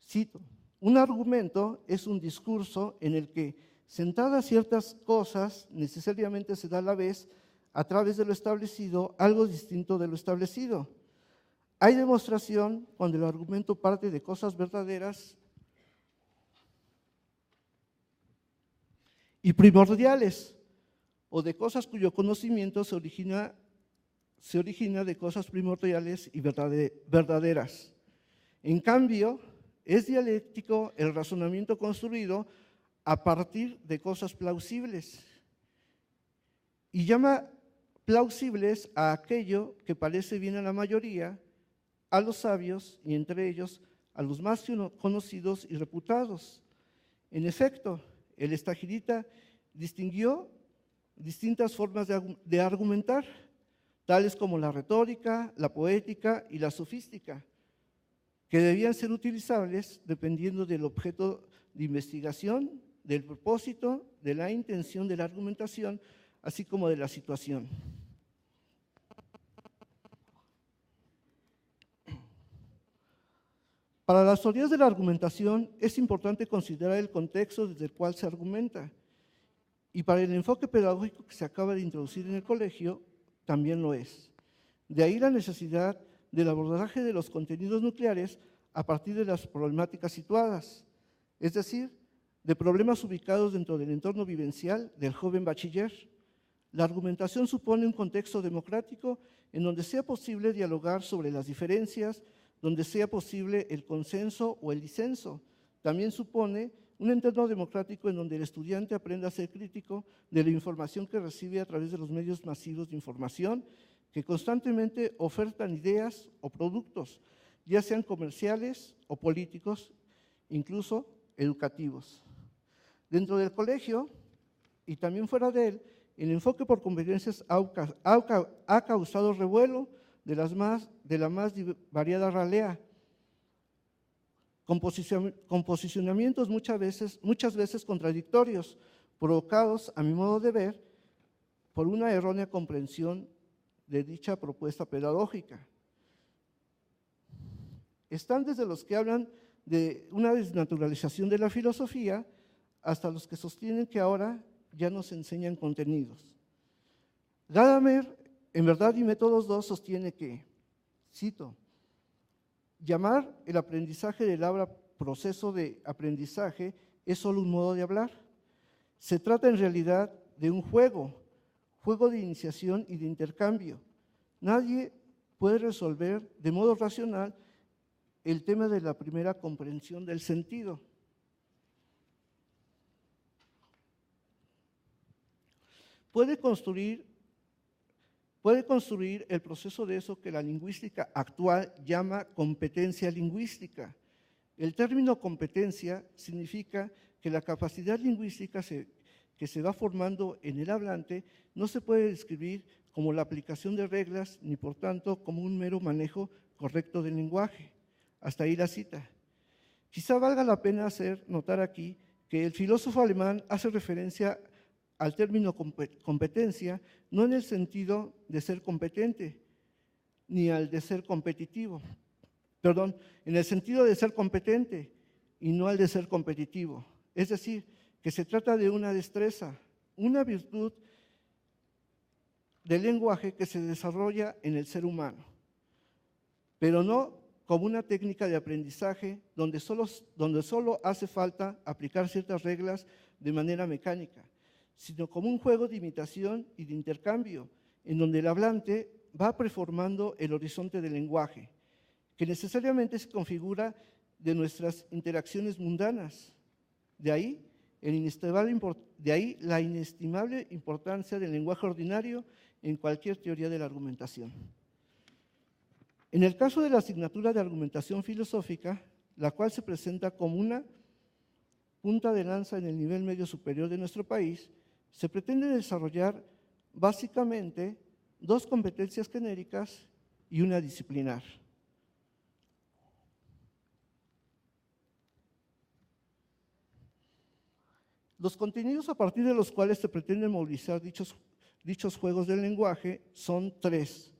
cito, un argumento es un discurso en el que, sentadas ciertas cosas, necesariamente se da a la vez, a través de lo establecido, algo distinto de lo establecido. Hay demostración cuando el argumento parte de cosas verdaderas y primordiales, o de cosas cuyo conocimiento se origina de cosas primordiales y verdaderas. En cambio, es dialéctico el razonamiento construido a partir de cosas plausibles y llama plausibles a aquello que parece bien a la mayoría, a los sabios y entre ellos a los más conocidos y reputados. En efecto, el estagirita distinguió distintas formas de argumentar, tales como la retórica, la poética y la sofística, que debían ser utilizables dependiendo del objeto de investigación, del propósito, de la intención de la argumentación, así como de la situación. Para las teorías de la argumentación es importante considerar el contexto desde el cual se argumenta, y para el enfoque pedagógico que se acaba de introducir en el colegio, también lo es. De ahí la necesidad del abordaje de los contenidos nucleares a partir de las problemáticas situadas, es decir, de problemas ubicados dentro del entorno vivencial del joven bachiller. La argumentación supone un contexto democrático en donde sea posible dialogar sobre las diferencias, donde sea posible el consenso o el disenso. También supone un entorno democrático en donde el estudiante aprenda a ser crítico de la información que recibe a través de los medios masivos de información que constantemente ofertan ideas o productos, ya sean comerciales o políticos, incluso educativos. Dentro del colegio y también fuera de él, el enfoque por competencias ha causado revuelo de la más variada ralea, con posicionamientos muchas veces contradictorios, provocados, a mi modo de ver, por una errónea comprensión de dicha propuesta pedagógica. Están desde los que hablan de una desnaturalización de la filosofía hasta los que sostienen que ahora ya no se enseñan contenidos. Gadamer, en Verdad y Métodos 2, sostiene que, cito, llamar el aprendizaje del habla proceso de aprendizaje es solo un modo de hablar. Se trata en realidad de un juego de iniciación y de intercambio. Nadie puede resolver de modo racional el tema de la primera comprensión del sentido. Puede construir el proceso de eso que la lingüística actual llama competencia lingüística. El término competencia significa que la capacidad lingüística que se va formando en el hablante no se puede describir como la aplicación de reglas ni por tanto como un mero manejo correcto del lenguaje. Hasta ahí la cita. Quizá valga la pena hacer notar aquí que el filósofo alemán hace referencia al término competencia, no en el sentido de ser competente, ni al de ser competitivo. Perdón, en el sentido de ser competente y no al de ser competitivo. Es decir, que se trata de una destreza, una virtud del lenguaje que se desarrolla en el ser humano, pero no como una técnica de aprendizaje donde solo hace falta aplicar ciertas reglas de manera mecánica, sino como un juego de imitación y de intercambio, en donde el hablante va preformando el horizonte del lenguaje, que necesariamente se configura de nuestras interacciones mundanas. De ahí la inestimable importancia del lenguaje ordinario en cualquier teoría de la argumentación. En el caso de la asignatura de argumentación filosófica, la cual se presenta como una punta de lanza en el nivel medio superior de nuestro país, se pretende desarrollar básicamente 2 competencias genéricas y una disciplinar. Los contenidos a partir de los cuales se pretenden movilizar dichos juegos del lenguaje son 3.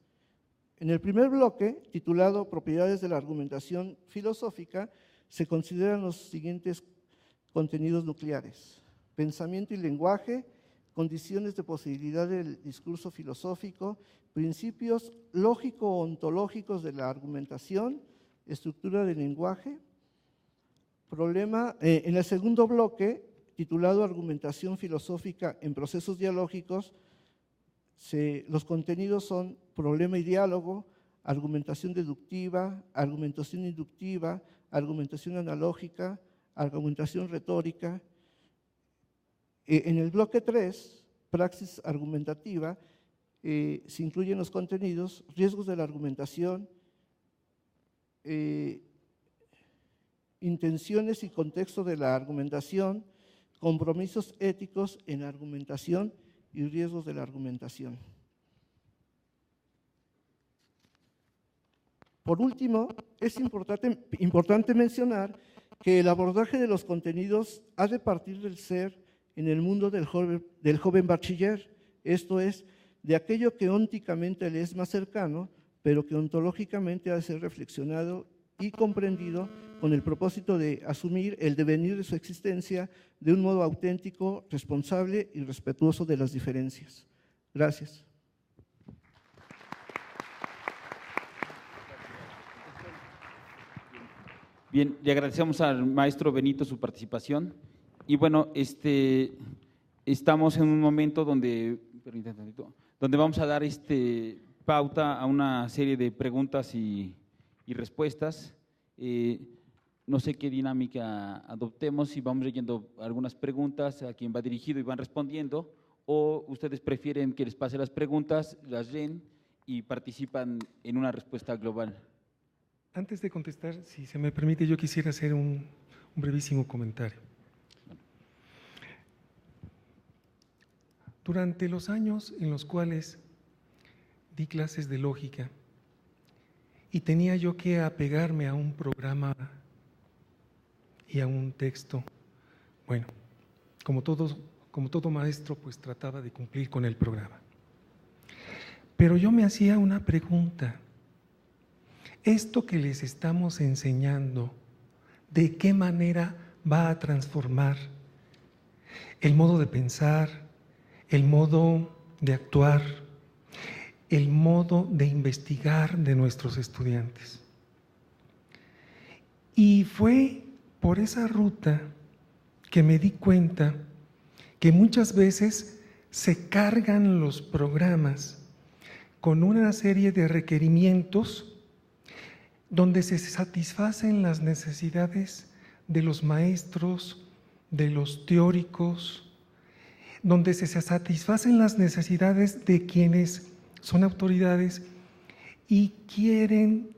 En el primer bloque, titulado Propiedades de la argumentación filosófica, se consideran los siguientes contenidos nucleares: pensamiento y lenguaje, condiciones de posibilidad del discurso filosófico, principios lógico-ontológicos de la argumentación, estructura del lenguaje, problema. En el segundo bloque, titulado Argumentación filosófica en procesos dialógicos, los contenidos son problema y diálogo, argumentación deductiva, argumentación inductiva, argumentación analógica, argumentación retórica. En el bloque 3, praxis argumentativa, se incluyen los contenidos, riesgos de la argumentación, intenciones y contexto de la argumentación, compromisos éticos en la argumentación y riesgos de la argumentación. Por último, es importante mencionar que el abordaje de los contenidos ha de partir del ser en el mundo del joven bachiller, esto es, de aquello que ónticamente le es más cercano, pero que ontológicamente ha de ser reflexionado y comprendido con el propósito de asumir el devenir de su existencia de un modo auténtico, responsable y respetuoso de las diferencias. Gracias. Bien, le agradecemos al maestro Benito su participación. Y bueno, estamos en un momento donde vamos a dar pauta a una serie de preguntas y respuestas. No sé qué dinámica adoptemos, si vamos leyendo algunas preguntas a quien va dirigido y van respondiendo, o ustedes prefieren que les pase las preguntas, las leen y participan en una respuesta global. Antes de contestar, si se me permite, yo quisiera hacer un brevísimo comentario. Durante los años en los cuales di clases de lógica y tenía yo que apegarme a un programa y a un texto, bueno, como todo maestro, pues trataba de cumplir con el programa. Pero yo me hacía una pregunta: ¿esto que les estamos enseñando, de qué manera va a transformar el modo de pensar, el modo de actuar, el modo de investigar de nuestros estudiantes? Y fue por esa ruta que me di cuenta que muchas veces se cargan los programas con una serie de requerimientos donde se satisfacen las necesidades de los maestros, de los teóricos, donde se satisfacen las necesidades de quienes son autoridades y quieren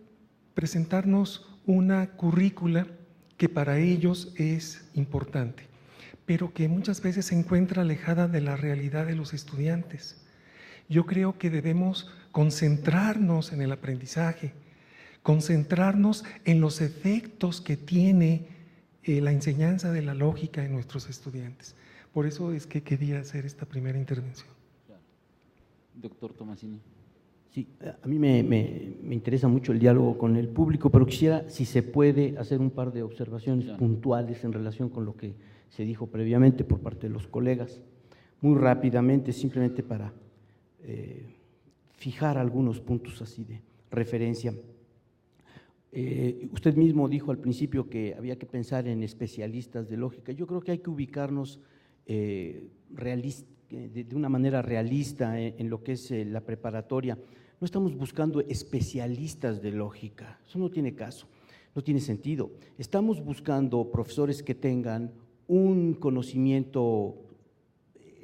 presentarnos una currícula que para ellos es importante, pero que muchas veces se encuentra alejada de la realidad de los estudiantes. Yo creo que debemos concentrarnos en el aprendizaje, concentrarnos en los efectos que tiene la enseñanza de la lógica en nuestros estudiantes. Por eso es que quería hacer esta primera intervención. Doctor Tomasini. Sí, a mí me interesa mucho el diálogo con el público, pero quisiera, si se puede, hacer un par de observaciones puntuales en relación con lo que se dijo previamente por parte de los colegas. Muy rápidamente, simplemente para fijar algunos puntos así de referencia. Usted mismo dijo al principio que había que pensar en especialistas de lógica. Yo creo que hay que ubicarnos de una manera realista en lo que es la preparatoria. No estamos buscando especialistas de lógica, eso no tiene caso, no tiene sentido. Estamos buscando profesores que tengan un conocimiento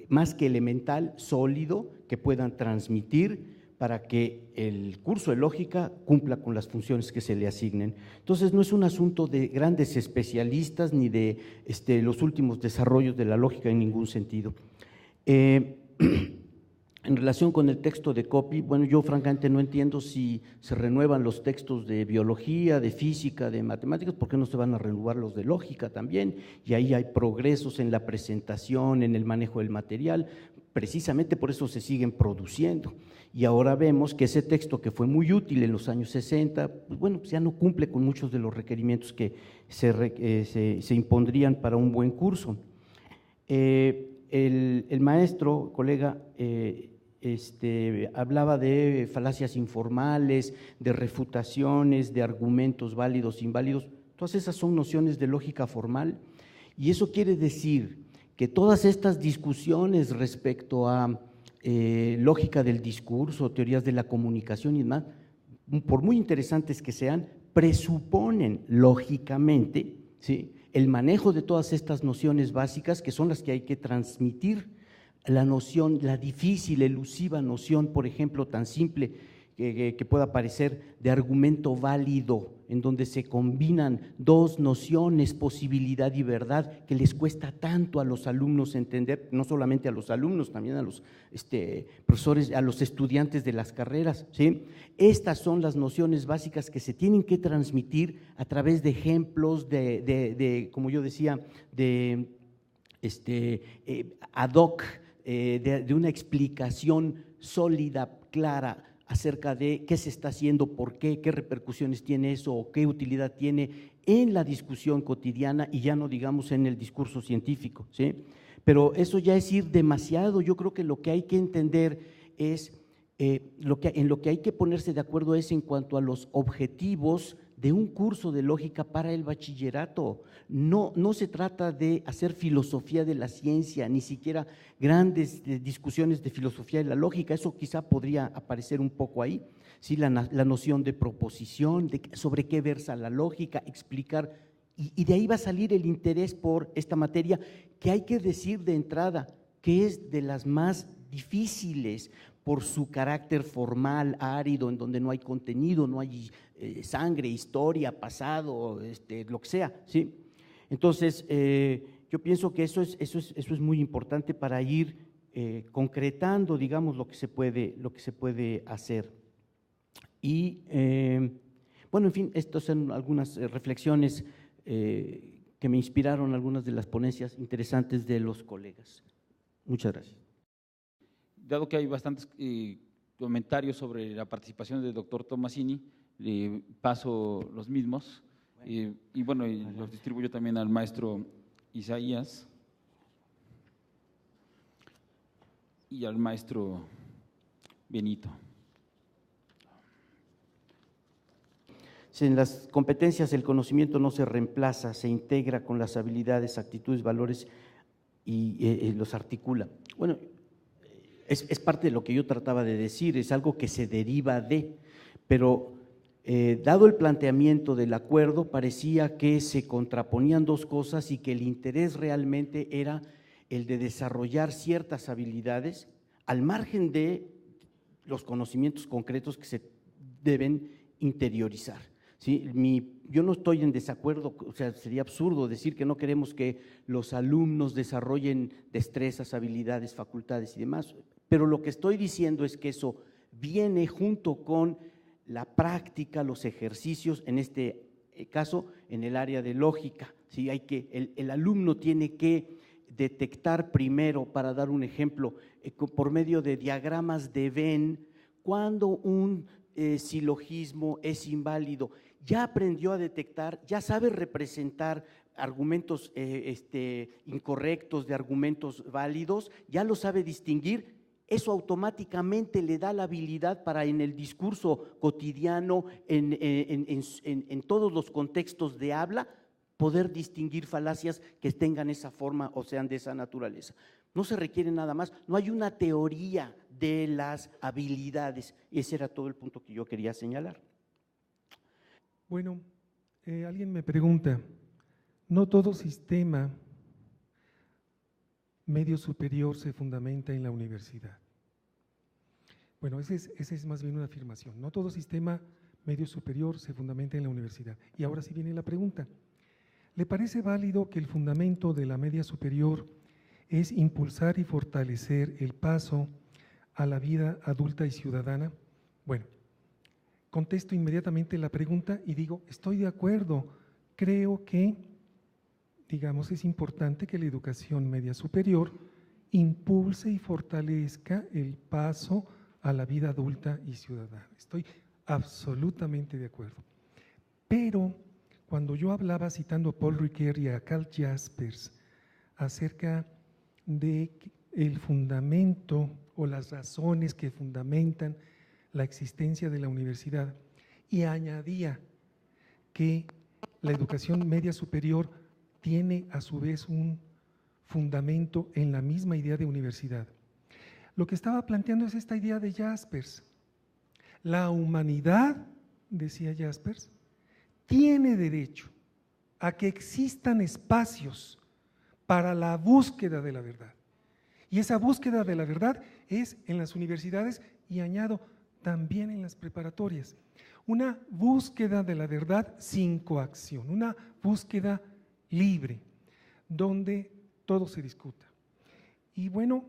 más que elemental, sólido, que puedan transmitir para que el curso de lógica cumpla con las funciones que se le asignen. Entonces, no es un asunto de grandes especialistas ni de los últimos desarrollos de la lógica en ningún sentido. En relación con el texto de Coppi, bueno, yo francamente no entiendo si se renuevan los textos de biología, de física, de matemáticas, ¿por qué no se van a renovar los de lógica también? Y ahí hay progresos en la presentación, en el manejo del material, precisamente por eso se siguen produciendo. Y ahora vemos que ese texto que fue muy útil en los años 60, pues bueno, pues ya no cumple con muchos de los requerimientos que se impondrían para un buen curso. El maestro, colega, hablaba de falacias informales, de refutaciones, de argumentos válidos, inválidos. Todas esas son nociones de lógica formal, y eso quiere decir que todas estas discusiones respecto a lógica del discurso, teorías de la comunicación y demás, por muy interesantes que sean, presuponen lógicamente, ¿sí?, el manejo de todas estas nociones básicas que son las que hay que transmitir. La noción, la difícil, elusiva noción, por ejemplo, tan simple que pueda parecer de argumento válido, en donde se combinan dos nociones, posibilidad y verdad, que les cuesta tanto a los alumnos entender, no solamente a los alumnos, también a los profesores, a los estudiantes de las carreras, ¿sí? Estas son las nociones básicas que se tienen que transmitir a través de ejemplos, como yo decía, de ad hoc, de una explicación sólida, clara, acerca de qué se está haciendo, por qué repercusiones tiene eso o qué utilidad tiene en la discusión cotidiana y ya no digamos en el discurso científico, ¿sí? Pero eso ya es ir demasiado. Yo creo que lo que hay que entender es, en lo que hay que ponerse de acuerdo es en cuanto a los objetivos de un curso de lógica para el bachillerato. No se trata de hacer filosofía de la ciencia, ni siquiera grandes discusiones de filosofía de la lógica, eso quizá podría aparecer un poco ahí, ¿sí? La noción de proposición, sobre qué versa la lógica, explicar, y de ahí va a salir el interés por esta materia, que hay que decir de entrada que es de las más difíciles por su carácter formal, árido, en donde no hay contenido, no hay sangre, historia, pasado, lo que sea, ¿sí? Entonces, yo pienso que eso es muy importante para ir concretando, digamos, lo que se puede hacer. Y, bueno, en fin, estas son algunas reflexiones que me inspiraron algunas de las ponencias interesantes de los colegas. Muchas gracias. Dado que hay bastantes comentarios sobre la participación del doctor Tomasini, le paso los mismos y bueno, los distribuyo también al maestro Isaías y al maestro Benito. En las competencias el conocimiento no se reemplaza, se integra con las habilidades, actitudes, valores y los articula. Bueno, es parte de lo que yo trataba de decir, es algo que se deriva de, pero dado el planteamiento del acuerdo, parecía que se contraponían dos cosas y que el interés realmente era el de desarrollar ciertas habilidades al margen de los conocimientos concretos que se deben interiorizar, ¿sí? Yo no estoy en desacuerdo, o sea, sería absurdo decir que no queremos que los alumnos desarrollen destrezas, habilidades, facultades y demás, pero lo que estoy diciendo es que eso viene junto con la práctica, los ejercicios en caso en el área de lógica. ¿Sí? El alumno tiene que detectar primero, para dar un ejemplo, por medio de diagramas de Venn, cuando un silogismo es inválido. Ya aprendió a detectar, ya sabe representar argumentos incorrectos de argumentos válidos, ya lo sabe distinguir. Eso automáticamente le da la habilidad para en el discurso cotidiano, en todos los contextos de habla, poder distinguir falacias que tengan esa forma o sean de esa naturaleza. No se requiere nada más, no hay una teoría de las habilidades. Ese era todo el punto que yo quería señalar. Bueno, alguien me pregunta, no todo sistema medio superior se fundamenta en la universidad. Bueno, esa es más bien una afirmación. No todo sistema medio superior se fundamenta en la universidad. Y ahora sí viene la pregunta. ¿Le parece válido que el fundamento de la media superior es impulsar y fortalecer el paso a la vida adulta y ciudadana? Bueno, contesto inmediatamente la pregunta y digo, estoy de acuerdo. Creo que, digamos, es importante que la educación media superior impulse y fortalezca el paso a la vida adulta y ciudadana. Estoy absolutamente de acuerdo. Pero cuando yo hablaba, citando a Paul Ricoeur y a Karl Jaspers, acerca de el fundamento o las razones que fundamentan la existencia de la universidad, y añadía que la educación media superior tiene a su vez un fundamento en la misma idea de universidad. Lo que estaba planteando es esta idea de Jaspers. La humanidad, decía Jaspers, tiene derecho a que existan espacios para la búsqueda de la verdad. Y esa búsqueda de la verdad es en las universidades y añado también en las preparatorias. Una búsqueda de la verdad sin coacción, una búsqueda libre, donde todo se discuta. Y bueno,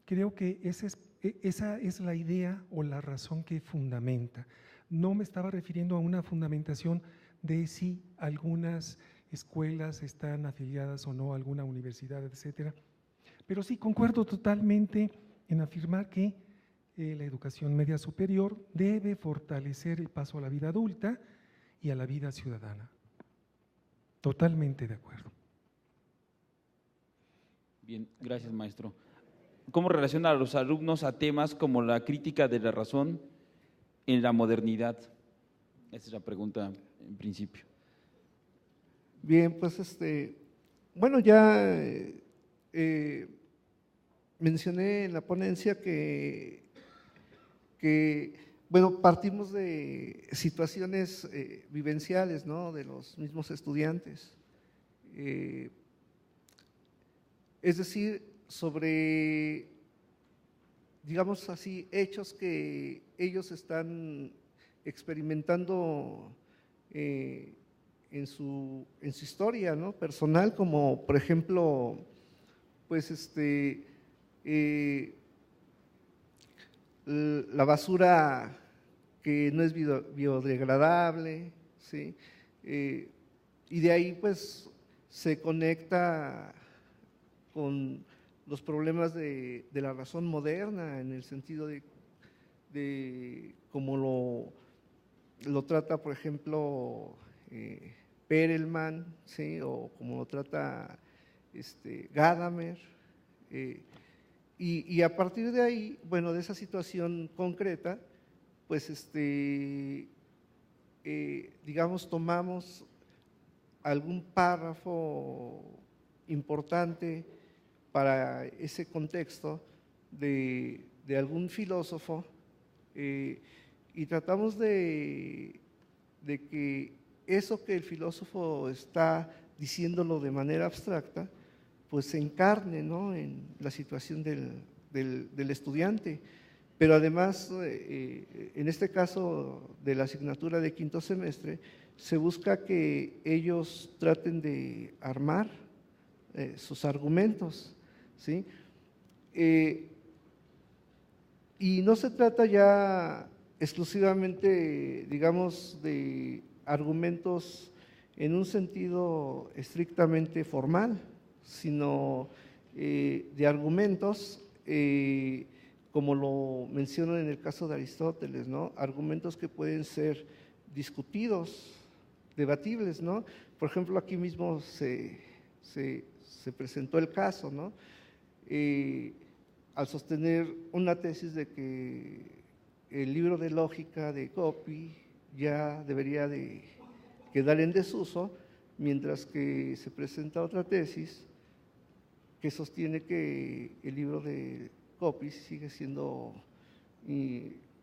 creo que esa es la idea o la razón que fundamenta. No me estaba refiriendo a una fundamentación de si algunas escuelas están afiliadas o no a alguna universidad, etcétera. Pero sí concuerdo totalmente en afirmar que la educación media superior debe fortalecer el paso a la vida adulta y a la vida ciudadana. Totalmente de acuerdo. Bien, gracias, maestro. ¿Cómo relaciona a los alumnos a temas como la crítica de la razón en la modernidad? Esa es la pregunta en principio. Bien, pues bueno, ya mencioné en la ponencia que bueno, partimos de situaciones vivenciales, ¿no?, de los mismos estudiantes. Es decir, sobre, digamos así, hechos que ellos están experimentando en su historia, ¿no?, personal, como por ejemplo, pues la basura que no es biodegradable, ¿sí? Y de ahí pues se conecta con los problemas de la razón moderna, en el sentido de cómo lo trata, por ejemplo, Perelman, ¿sí?, o como lo trata Gadamer, y a partir de ahí, bueno, de esa situación concreta, pues digamos, tomamos algún párrafo importante para ese contexto de algún filósofo y tratamos de que eso que el filósofo está diciéndolo de manera abstracta, pues se encarne, ¿no?, en la situación del estudiante. Pero además, en este caso de la asignatura de quinto semestre, se busca que ellos traten de armar sus argumentos, ¿sí? Y no se trata ya exclusivamente, digamos, de argumentos en un sentido estrictamente formal, sino de argumentos, como lo menciono en el caso de Aristóteles, ¿no? Argumentos que pueden ser discutidos, debatibles, ¿no? Por ejemplo, aquí mismo se presentó el caso, ¿no? Al sostener una tesis de que el libro de lógica de Coppi ya debería de quedar en desuso, mientras que se presenta otra tesis que sostiene que el libro de Coppi sigue siendo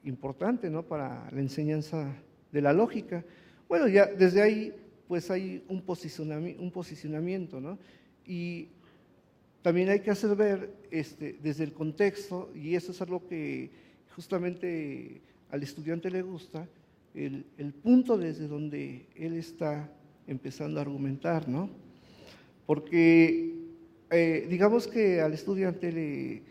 importante, ¿no?, para la enseñanza de la lógica. Bueno, ya desde ahí pues hay un posicionamiento, ¿no? Y también hay que hacer ver desde el contexto, y eso es algo que justamente al estudiante le gusta, el punto desde donde él está empezando a argumentar, ¿no? Porque digamos que al estudiante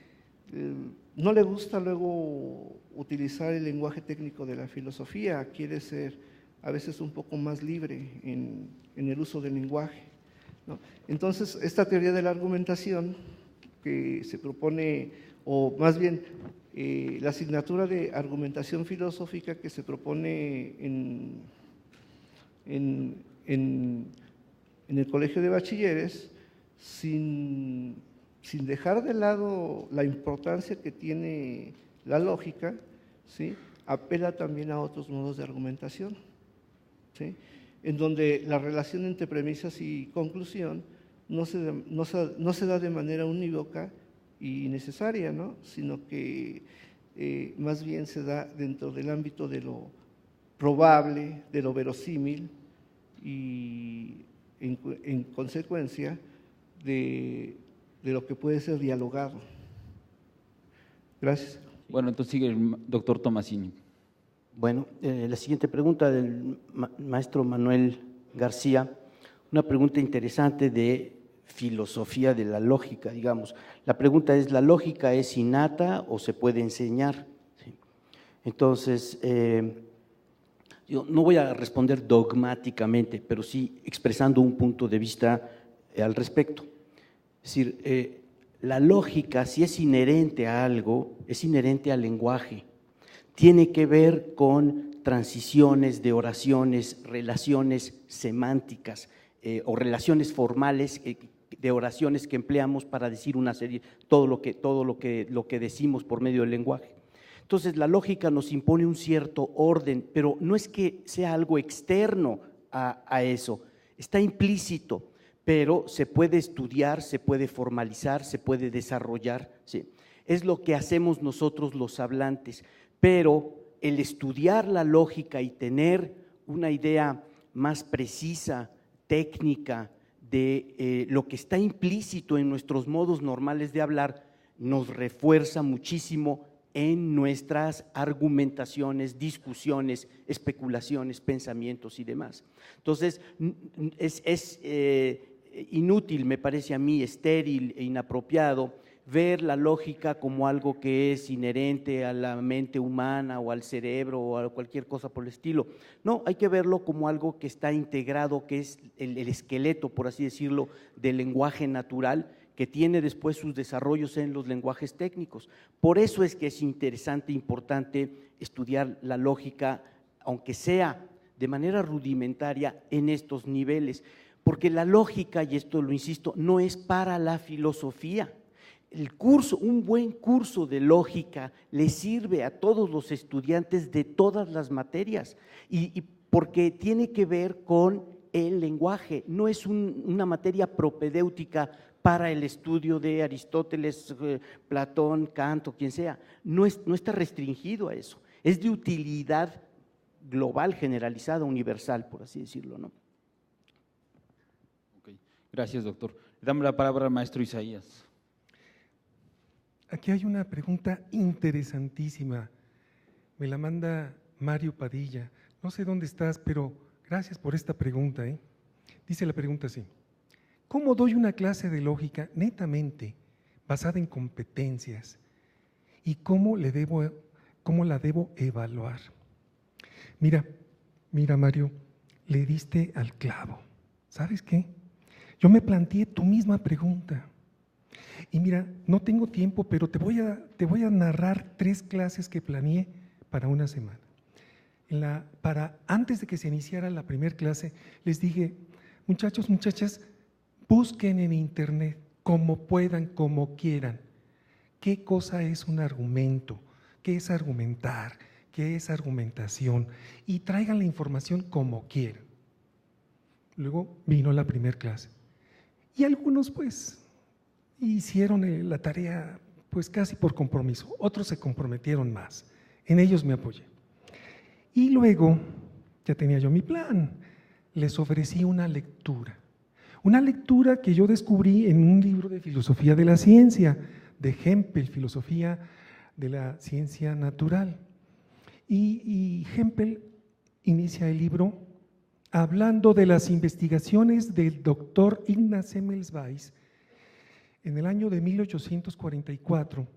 no le gusta luego utilizar el lenguaje técnico de la filosofía, quiere ser a veces un poco más libre en el uso del lenguaje, ¿no? Entonces, esta teoría de la argumentación que se propone, o más bien la asignatura de argumentación filosófica que se propone en el Colegio de Bachilleres, sin dejar de lado la importancia que tiene la lógica, ¿sí?, apela también a otros modos de argumentación, ¿sí?, en donde la relación entre premisas y conclusión no se da de manera unívoca y necesaria, ¿no?, sino que más bien se da dentro del ámbito de lo probable, de lo verosímil y en consecuencia de lo que puede ser dialogado. Gracias. Bueno, entonces sigue el doctor Tomasini. Bueno, la siguiente pregunta del maestro Manuel García, una pregunta interesante de filosofía de la lógica, digamos. La pregunta es, ¿la lógica es innata o se puede enseñar? ¿Sí? Entonces, yo no voy a responder dogmáticamente, pero sí expresando un punto de vista al respecto. Es decir, la lógica, si es inherente a algo, es inherente al lenguaje. Tiene que ver con transiciones de oraciones, relaciones semánticas o relaciones formales de oraciones que empleamos para decir una serie, todo lo que decimos por medio del lenguaje. Entonces, la lógica nos impone un cierto orden, pero no es que sea algo externo a eso, está implícito, pero se puede estudiar, se puede formalizar, se puede desarrollar, ¿sí? Es lo que hacemos nosotros los hablantes, pero el estudiar la lógica y tener una idea más precisa, técnica, de lo que está implícito en nuestros modos normales de hablar, nos refuerza muchísimo en nuestras argumentaciones, discusiones, especulaciones, pensamientos y demás. Entonces, es inútil, me parece a mí, estéril e inapropiado ver la lógica como algo que es inherente a la mente humana o al cerebro o a cualquier cosa por el estilo. No, hay que verlo como algo que está integrado, que es el esqueleto, por así decirlo, del lenguaje natural, que tiene después sus desarrollos en los lenguajes técnicos. Por eso es que es interesante, importante estudiar la lógica, aunque sea de manera rudimentaria en estos niveles, porque la lógica, y esto lo insisto, no es para la filosofía. El curso, un buen curso de lógica le sirve a todos los estudiantes de todas las materias y porque tiene que ver con el lenguaje, no es una materia propedéutica para el estudio de Aristóteles, Platón, Kant o quien sea, no está restringido a eso, es de utilidad global, generalizada, universal, por así decirlo, ¿no? Okay. Gracias, doctor. Le damos la palabra al maestro Isaías. Aquí hay una pregunta interesantísima, me la manda Mario Padilla, no sé dónde estás, pero gracias por esta pregunta, ¿eh? Dice la pregunta así: ¿cómo doy una clase de lógica netamente basada en competencias y cómo la debo evaluar? Mira Mario, le diste al clavo. ¿sabes qué? Yo me planteé tu misma pregunta. Y mira, no tengo tiempo, pero te voy a narrar 3 clases que planeé para una semana. Antes de que se iniciara la primera clase, les dije, muchachos, muchachas, busquen en internet como puedan, como quieran, qué cosa es un argumento, qué es argumentar, qué es argumentación, y traigan la información como quieran. Luego vino la primera clase y algunos pues hicieron la tarea pues casi por compromiso, otros se comprometieron más, en ellos me apoyé. Y luego ya tenía yo mi plan, les ofrecí una lectura que yo descubrí en un libro de filosofía de la ciencia, de Hempel, Filosofía de la Ciencia Natural. Y Hempel inicia el libro hablando de las investigaciones del doctor Ignaz Semmelweis en el año de 1844.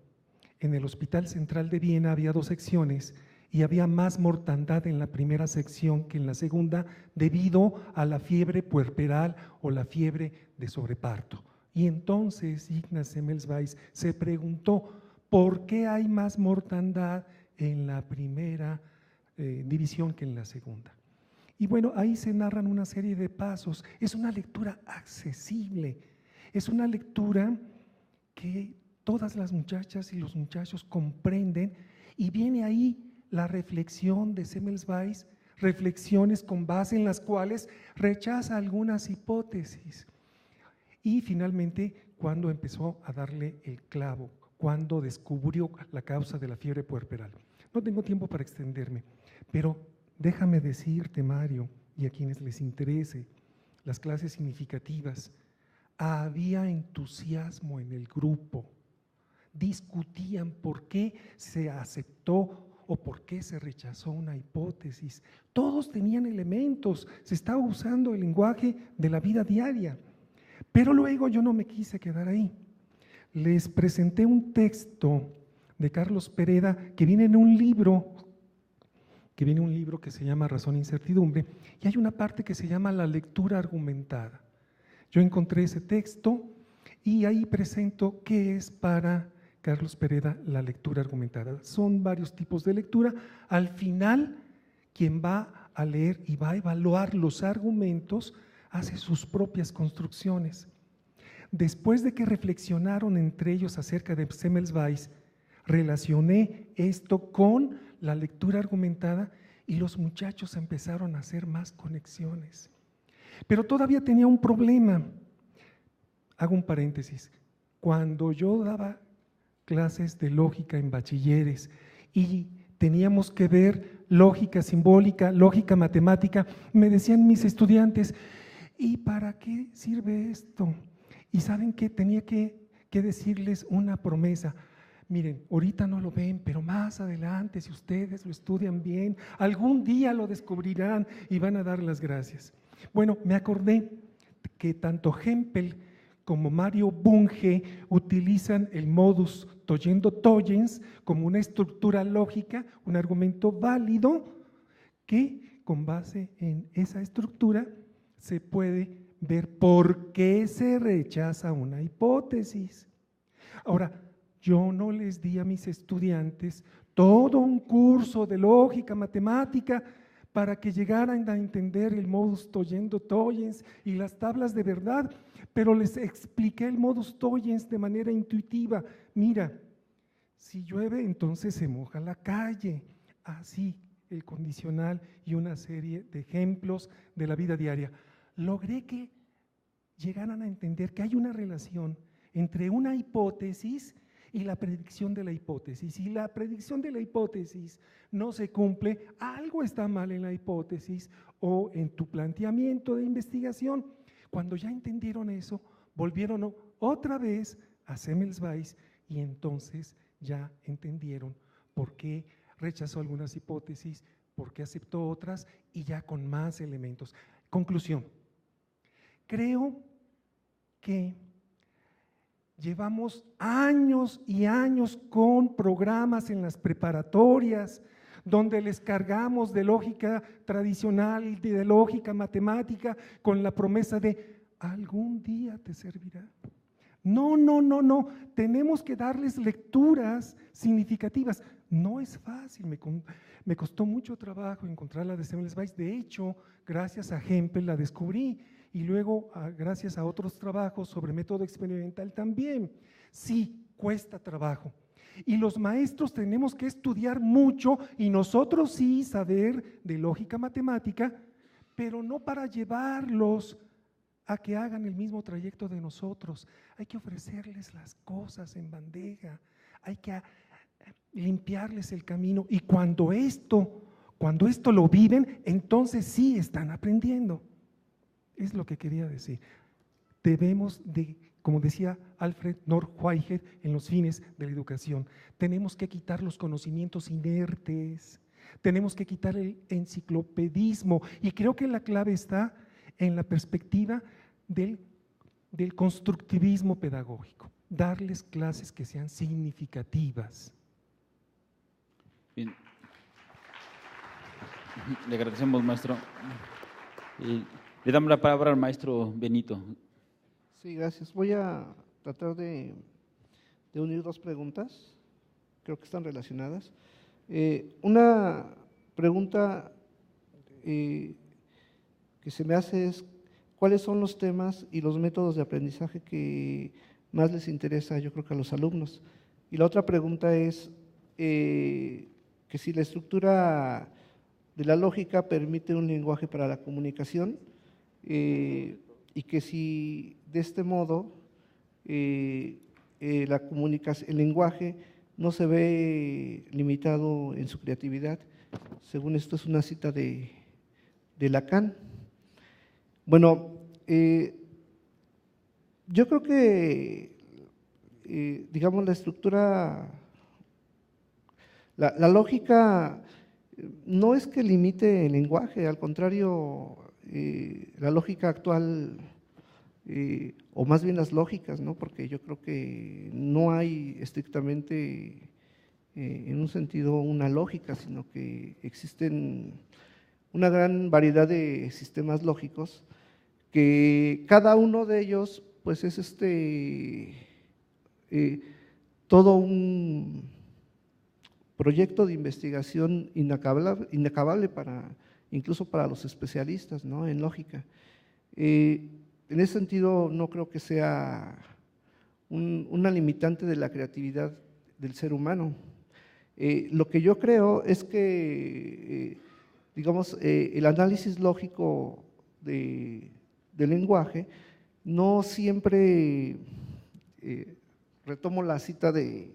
En el Hospital Central de Viena había 2 secciones y había más mortandad en la primera sección que en la segunda debido a la fiebre puerperal o la fiebre de sobreparto. Y entonces Ignaz Semmelweis se preguntó, ¿por qué hay más mortandad en la primera división que en la segunda? Y bueno, ahí se narran una serie de pasos. Es una lectura accesible, es una lectura que todas las muchachas y los muchachos comprenden, y viene ahí la reflexión de Semmelweis, reflexiones con base en las cuales rechaza algunas hipótesis. Y finalmente, cuando empezó a darle el clavo, cuando descubrió la causa de la fiebre puerperal. No tengo tiempo para extenderme, pero déjame decirte, Mario, y a quienes les interese las clases significativas, había entusiasmo en el grupo, discutían por qué se aceptó o por qué se rechazó una hipótesis. Todos tenían elementos, se estaba usando el lenguaje de la vida diaria. Pero luego yo no me quise quedar ahí. Les presenté un texto de Carlos Pereda que viene en un libro, que se llama Razón e Incertidumbre, y hay una parte que se llama la lectura argumentada. Yo encontré ese texto y ahí presento qué es para Carlos Pereda la lectura argumentada. Son varios tipos de lectura. Al final, quien va a leer y va a evaluar los argumentos hace sus propias construcciones. Después de que reflexionaron entre ellos acerca de Semmelweis, relacioné esto con la lectura argumentada y los muchachos empezaron a hacer más conexiones. Pero todavía tenía un problema. Hago un paréntesis. Cuando yo daba clases de lógica en bachilleres y teníamos que ver lógica simbólica, lógica matemática, me decían mis estudiantes, ¿y para qué sirve esto? Y saben que tenía que decirles una promesa. Miren, ahorita no lo ven, pero más adelante, si ustedes lo estudian bien, algún día lo descubrirán y van a dar las gracias. Bueno, me acordé que tanto Hempel como Mario Bunge utilizan el modus tollendo-tollens como una estructura lógica, un argumento válido que con base en esa estructura se puede ver por qué se rechaza una hipótesis. Ahora, yo no les di a mis estudiantes todo un curso de lógica matemática para que llegaran a entender el modus tollendo-tollens y las tablas de verdad, pero les expliqué el modus tollens de manera intuitiva. Mira, si llueve, entonces se moja la calle. Así, el condicional y una serie de ejemplos de la vida diaria. Logré que llegaran a entender que hay una relación entre una hipótesis y la predicción de la hipótesis. Si la predicción de la hipótesis no se cumple, algo está mal en la hipótesis o en tu planteamiento de investigación. Cuando ya entendieron eso, volvieron otra vez a Semmelweis y entonces ya entendieron por qué rechazó algunas hipótesis, por qué aceptó otras y ya con más elementos. Conclusión. Creo que llevamos años y años con programas en las preparatorias donde les cargamos de lógica tradicional, de lógica matemática, con la promesa de algún día te servirá. No, no, no, no, tenemos que darles lecturas significativas. No es fácil, me costó mucho trabajo encontrar la de Semmelweis. De hecho, gracias a Hempel la descubrí y luego gracias a otros trabajos sobre método experimental también. Sí, cuesta trabajo. Y los maestros tenemos que estudiar mucho y nosotros sí saber de lógica matemática, pero no para llevarlos a que hagan el mismo trayecto de nosotros. Hay que ofrecerles las cosas en bandeja, hay que limpiarles el camino y cuando esto lo viven, entonces sí están aprendiendo. Es lo que quería decir. Debemos de, como decía Alfred North Whitehead en Los fines de la educación, tenemos que quitar los conocimientos inertes, tenemos que quitar el enciclopedismo y creo que la clave está en la perspectiva del constructivismo pedagógico, darles clases que sean significativas. Bien. Le agradecemos, maestro. Le damos la palabra al maestro Benito. Sí, gracias. Voy a tratar de unir dos preguntas, creo que están relacionadas. Una pregunta que se me hace es, ¿cuáles son los temas y los métodos de aprendizaje que más les interesa, yo creo que a los alumnos? Y la otra pregunta es que si la estructura de la lógica permite un lenguaje para la comunicación y que si de este modo la comunicación, el lenguaje no se ve limitado en su creatividad. Según esto es una cita de Lacan. Bueno, yo creo que, digamos, la estructura, la lógica no es que limite el lenguaje, al contrario, la lógica actual, o más bien las lógicas, ¿no? Porque yo creo que no hay estrictamente, en un sentido, una lógica, sino que existen una gran variedad de sistemas lógicos que cada uno de ellos pues es todo un proyecto de investigación inacabable incluso para los especialistas, ¿no?, en lógica. En ese sentido no creo que sea una limitante de la creatividad del ser humano. Lo que yo creo es que digamos, el análisis lógico del lenguaje no siempre, retomo la cita de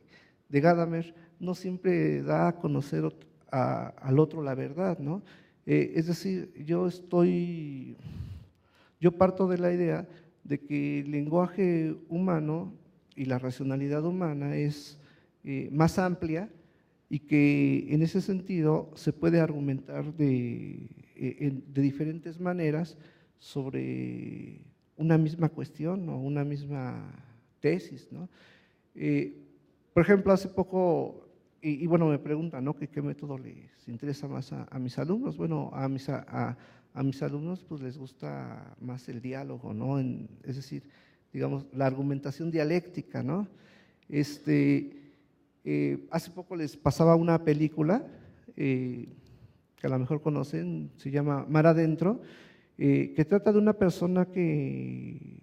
Gadamer, no siempre da a conocer al otro la verdad, ¿no? Es decir, yo parto de la idea de que el lenguaje humano y la racionalidad humana es más amplia y que en ese sentido se puede argumentar de diferentes maneras sobre una misma cuestión o una misma tesis, ¿no? Por ejemplo, hace poco, y bueno, me preguntan, ¿no?, ¿qué método les interesa más a mis alumnos? Bueno, a mis alumnos pues les gusta más el diálogo, ¿no? Es decir, digamos, la argumentación dialéctica, ¿no? Hace poco les pasaba una película que a lo mejor conocen, se llama Mar Adentro, que trata de una persona que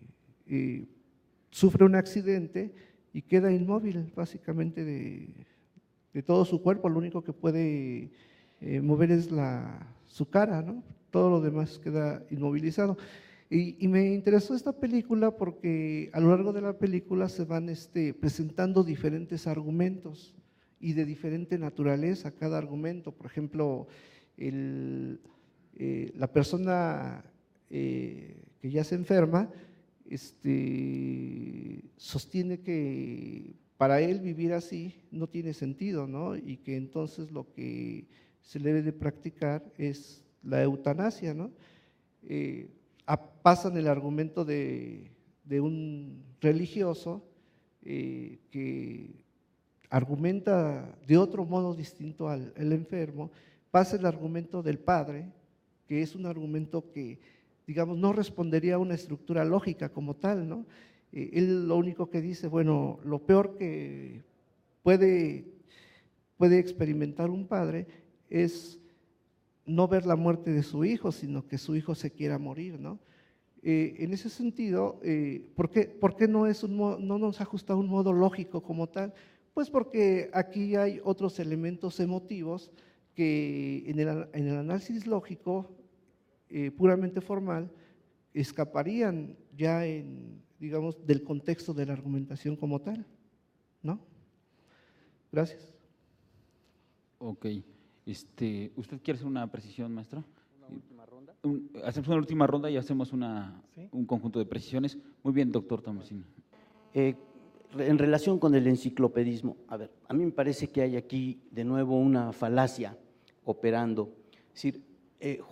sufre un accidente y queda inmóvil básicamente de todo su cuerpo, lo único que puede mover es su cara, ¿no? Todo lo demás queda inmovilizado. Y me interesó esta película porque a lo largo de la película se van presentando diferentes argumentos y de diferente naturaleza cada argumento. Por ejemplo, la persona que ya se enferma sostiene que para él vivir así no tiene sentido, ¿no? Y que entonces lo que se debe de practicar es la eutanasia, ¿no? Pasan el argumento de un religioso que argumenta de otro modo distinto al enfermo, pasa el argumento del padre, que es un argumento que, digamos, no respondería a una estructura lógica como tal, ¿no? Él lo único que dice, bueno, lo peor que puede experimentar un padre es no ver la muerte de su hijo, sino que su hijo se quiera morir, ¿no? En ese sentido, ¿por qué no nos ajusta a un modo lógico como tal? Pues porque aquí hay otros elementos emotivos que en el análisis lógico, puramente formal, escaparían ya digamos, del contexto de la argumentación como tal, ¿no? Gracias. Ok. ¿Usted quiere hacer una precisión, maestro? ¿Una última ronda? Hacemos una última ronda y hacemos ¿Sí? un conjunto de precisiones. Muy bien, doctor Tomasini. En relación con el enciclopedismo, a ver, a mí me parece que hay aquí de nuevo una falacia operando. Es decir,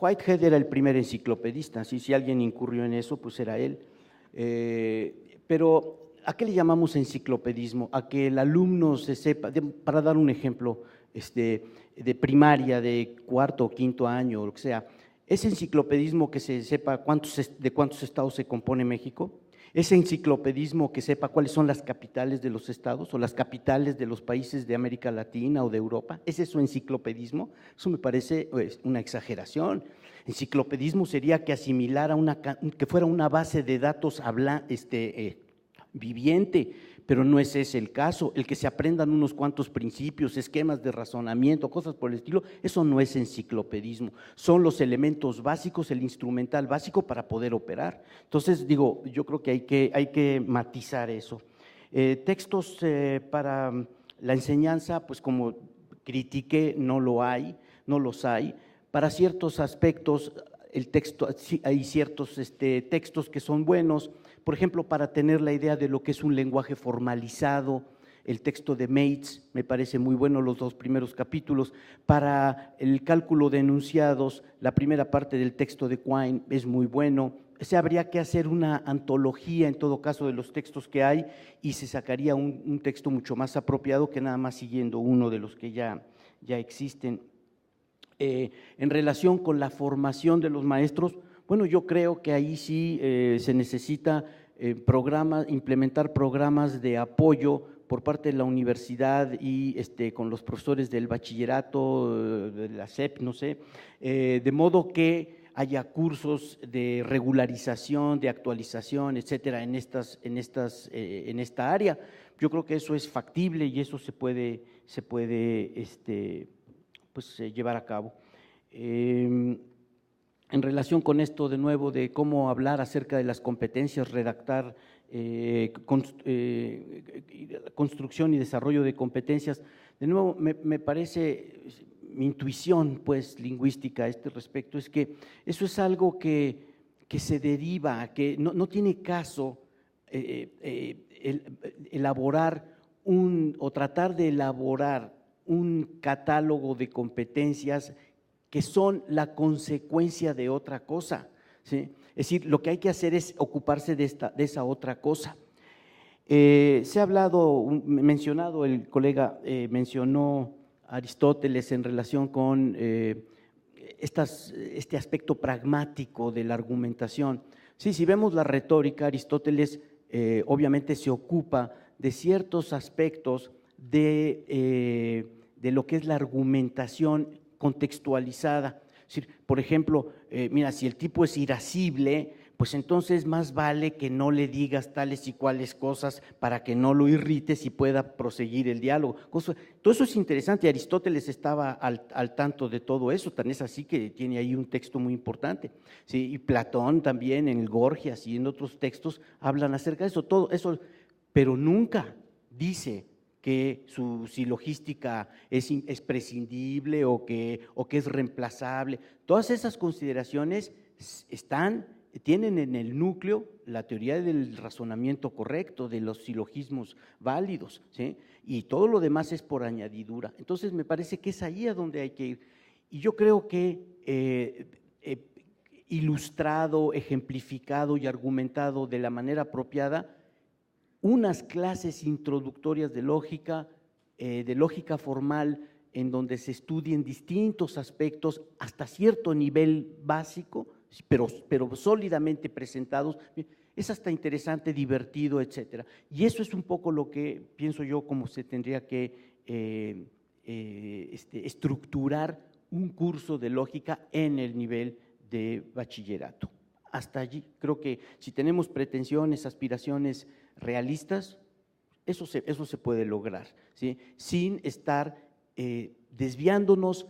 Whitehead era el primer enciclopedista, ¿sí? Si alguien incurrió en eso, pues era él. Pero, ¿a qué le llamamos enciclopedismo? A que el alumno se sepa, para dar un ejemplo de primaria, de cuarto o quinto año, o lo que sea, ¿es enciclopedismo que se sepa de cuántos estados se compone México? ¿Es enciclopedismo que sepa cuáles son las capitales de los estados o las capitales de los países de América Latina o de Europa? ¿Es eso enciclopedismo? Eso me parece una exageración. Enciclopedismo sería que asimilara que fuera una base de datos viviente, pero no es ese el caso. El que se aprendan unos cuantos principios, esquemas de razonamiento, cosas por el estilo, eso no es enciclopedismo. Son los elementos básicos, el instrumental básico para poder operar. Entonces, digo, yo creo que hay que matizar eso. Textos para la enseñanza, pues como critiqué, no los hay. Para ciertos aspectos, hay ciertos textos que son buenos. Por ejemplo, para tener la idea de lo que es un lenguaje formalizado, el texto de Mates me parece muy bueno, los 2 primeros capítulos. Para el cálculo de enunciados, la primera parte del texto de Quine es muy bueno. Habría que hacer una antología, en todo caso, de los textos que hay y se sacaría un texto mucho más apropiado que nada más siguiendo uno de los que ya existen. En relación con la formación de los maestros, bueno, yo creo que ahí sí se necesita implementar programas de apoyo por parte de la universidad y con los profesores del bachillerato, de la SEP, no sé, de modo que haya cursos de regularización, de actualización, etcétera, en esta área. Yo creo que eso es factible y eso se puede llevar a cabo. En relación con esto, de nuevo, de cómo hablar acerca de las competencias, redactar, construcción y desarrollo de competencias, de nuevo, me parece, mi intuición pues lingüística a este respecto es que eso es algo que se deriva, que no tiene caso elaborar o tratar de elaborar un catálogo de competencias que son la consecuencia de otra cosa, ¿sí? Es decir, lo que hay que hacer es ocuparse de esa otra cosa. Se ha mencionado, el colega mencionó a Aristóteles en relación con este aspecto pragmático de la argumentación. Sí, si vemos la retórica, Aristóteles obviamente se ocupa de ciertos aspectos de lo que es la argumentación contextualizada. Es decir, por ejemplo, mira, si el tipo es irascible, pues entonces más vale que no le digas tales y cuales cosas para que no lo irrites y pueda proseguir el diálogo. Todo eso es interesante. Aristóteles estaba al tanto de todo eso, tan es así que tiene ahí un texto muy importante. ¿Sí? Y Platón también en el Gorgias y en otros textos hablan acerca de eso, todo eso, pero nunca dice que su silogística es prescindible o que es reemplazable. Todas esas consideraciones tienen en el núcleo la teoría del razonamiento correcto, de los silogismos válidos, ¿sí? Y todo lo demás es por añadidura. Entonces me parece que es ahí a donde hay que ir. Y yo creo que ilustrado, ejemplificado y argumentado de la manera apropiada, unas clases introductorias de lógica de lógica formal en donde se estudien distintos aspectos hasta cierto nivel básico, pero sólidamente presentados, es hasta interesante, divertido, etcétera. Y eso es un poco lo que pienso yo como se tendría que estructurar un curso de lógica en el nivel de bachillerato. Hasta allí, creo que si tenemos pretensiones, aspiraciones realistas, eso se puede lograr, ¿sí? Sin estar desviándonos,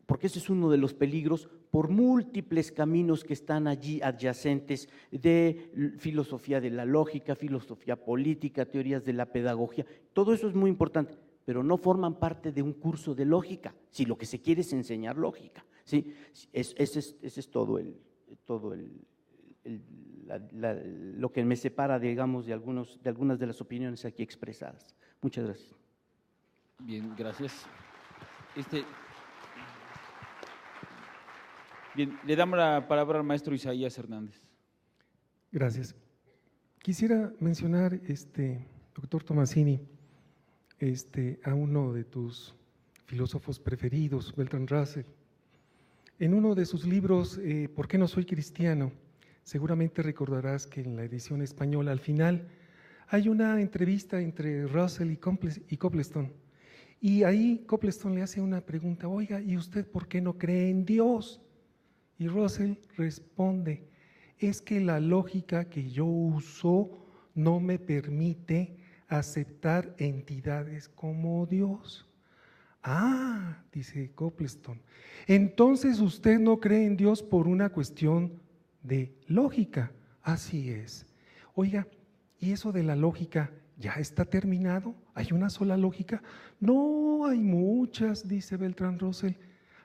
porque ese es uno de los peligros, por múltiples caminos que están allí adyacentes de filosofía de la lógica, filosofía política, teorías de la pedagogía. Todo eso es muy importante, pero no forman parte de un curso de lógica, si lo que se quiere es enseñar lógica, ¿sí? Ese es todo lo que me separa, digamos, de algunas de las opiniones aquí expresadas. Muchas gracias. Bien, gracias. Bien, le damos la palabra al maestro Isaías Hernández. Gracias. Quisiera mencionar, doctor Tomasini, a uno de tus filósofos preferidos, Bertrand Russell. En uno de sus libros, ¿Por qué no soy cristiano?, seguramente recordarás que en la edición española, al final, hay una entrevista entre Russell y Copleston. Y ahí Copleston le hace una pregunta: oiga, ¿y usted por qué no cree en Dios? Y Russell responde: es que la lógica que yo uso no me permite aceptar entidades como Dios. Ah, dice Copleston, entonces usted no cree en Dios por una cuestión de lógica. Así es. Oiga, ¿y eso de la lógica ya está terminado? ¿Hay una sola lógica? No, hay muchas, dice Bertrand Russell,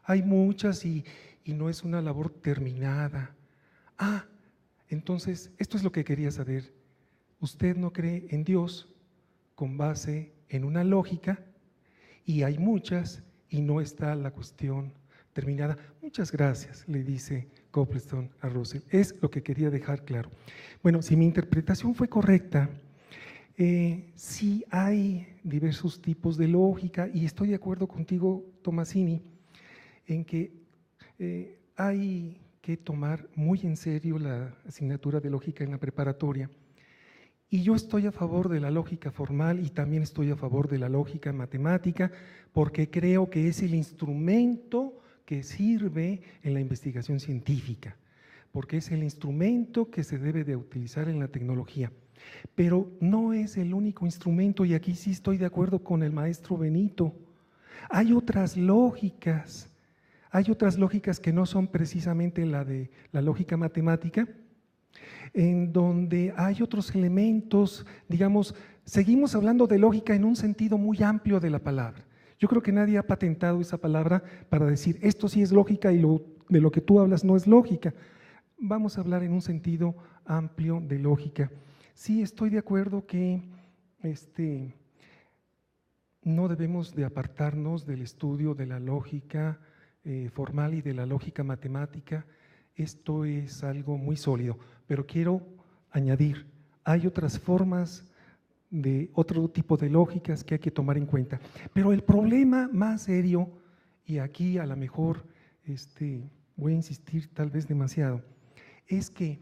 hay muchas y no es una labor terminada. Ah, entonces, esto es lo que quería saber. Usted no cree en Dios con base en una lógica, y hay muchas y no está la cuestión terminada. Muchas gracias, le dice Copleston a Russell. Es lo que quería dejar claro. Bueno, si mi interpretación fue correcta, sí hay diversos tipos de lógica, y estoy de acuerdo contigo, Tomasini, en que hay que tomar muy en serio la asignatura de lógica en la preparatoria. Y yo estoy a favor de la lógica formal y también estoy a favor de la lógica matemática, porque creo que es el instrumento que sirve en la investigación científica, porque es el instrumento que se debe de utilizar en la tecnología. Pero no es el único instrumento, y aquí sí estoy de acuerdo con el maestro Benito. Hay otras lógicas que no son precisamente la de la lógica matemática, en donde hay otros elementos, digamos, seguimos hablando de lógica en un sentido muy amplio de la palabra. Yo creo que nadie ha patentado esa palabra para decir esto sí es lógica y de lo que tú hablas no es lógica. Vamos a hablar en un sentido amplio de lógica. Sí, estoy de acuerdo que no debemos de apartarnos del estudio de la lógica formal y de la lógica matemática. Esto es algo muy sólido, pero quiero añadir, hay otras formas de otro tipo de lógicas que hay que tomar en cuenta. Pero el problema más serio, y aquí a lo mejor voy a insistir tal vez demasiado, es que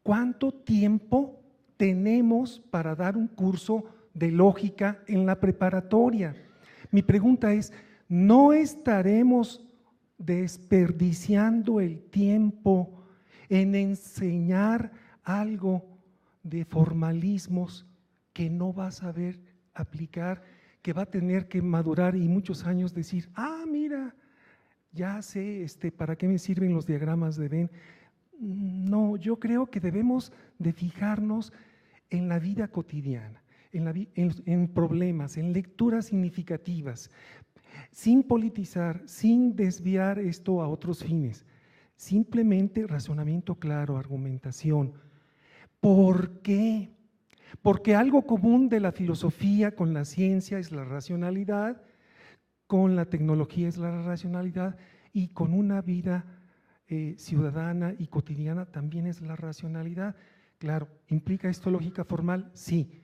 ¿cuánto tiempo tenemos para dar un curso de lógica en la preparatoria? Mi pregunta es, ¿no estaremos desperdiciando el tiempo en enseñar algo de formalismos que no va a saber aplicar, que va a tener que madurar y muchos años decir, ah, mira, ya sé para qué me sirven los diagramas de Venn? No, yo creo que debemos de fijarnos en la vida cotidiana, en problemas, en lecturas significativas, sin politizar, sin desviar esto a otros fines, simplemente razonamiento claro, argumentación. ¿Por qué? Porque algo común de la filosofía con la ciencia es la racionalidad, con la tecnología es la racionalidad, y con una vida ciudadana y cotidiana también es la racionalidad. Claro, ¿implica esto lógica formal? Sí,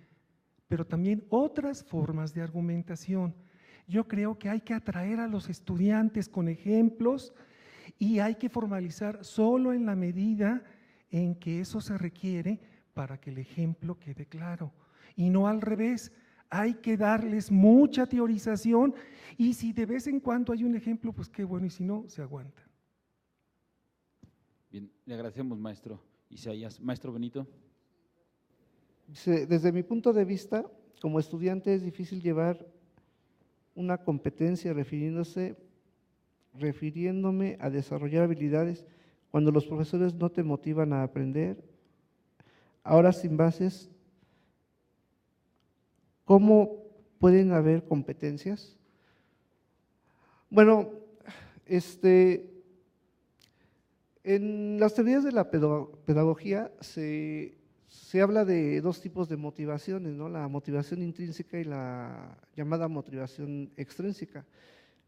pero también otras formas de argumentación. Yo creo que hay que atraer a los estudiantes con ejemplos y hay que formalizar solo en la medida en que eso se requiere para que el ejemplo quede claro. Y no al revés, hay que darles mucha teorización y si de vez en cuando hay un ejemplo, pues qué bueno, y si no, se aguanta. Bien, le agradecemos, maestro Isaías. Maestro Benito. Desde mi punto de vista, como estudiante es difícil llevar una competencia refiriéndome a desarrollar habilidades cuando los profesores no te motivan a aprender. Ahora sin bases, ¿cómo pueden haber competencias? Bueno, en las teorías de la pedagogía se habla de dos tipos de motivaciones, ¿no? La motivación intrínseca y la llamada motivación extrínseca.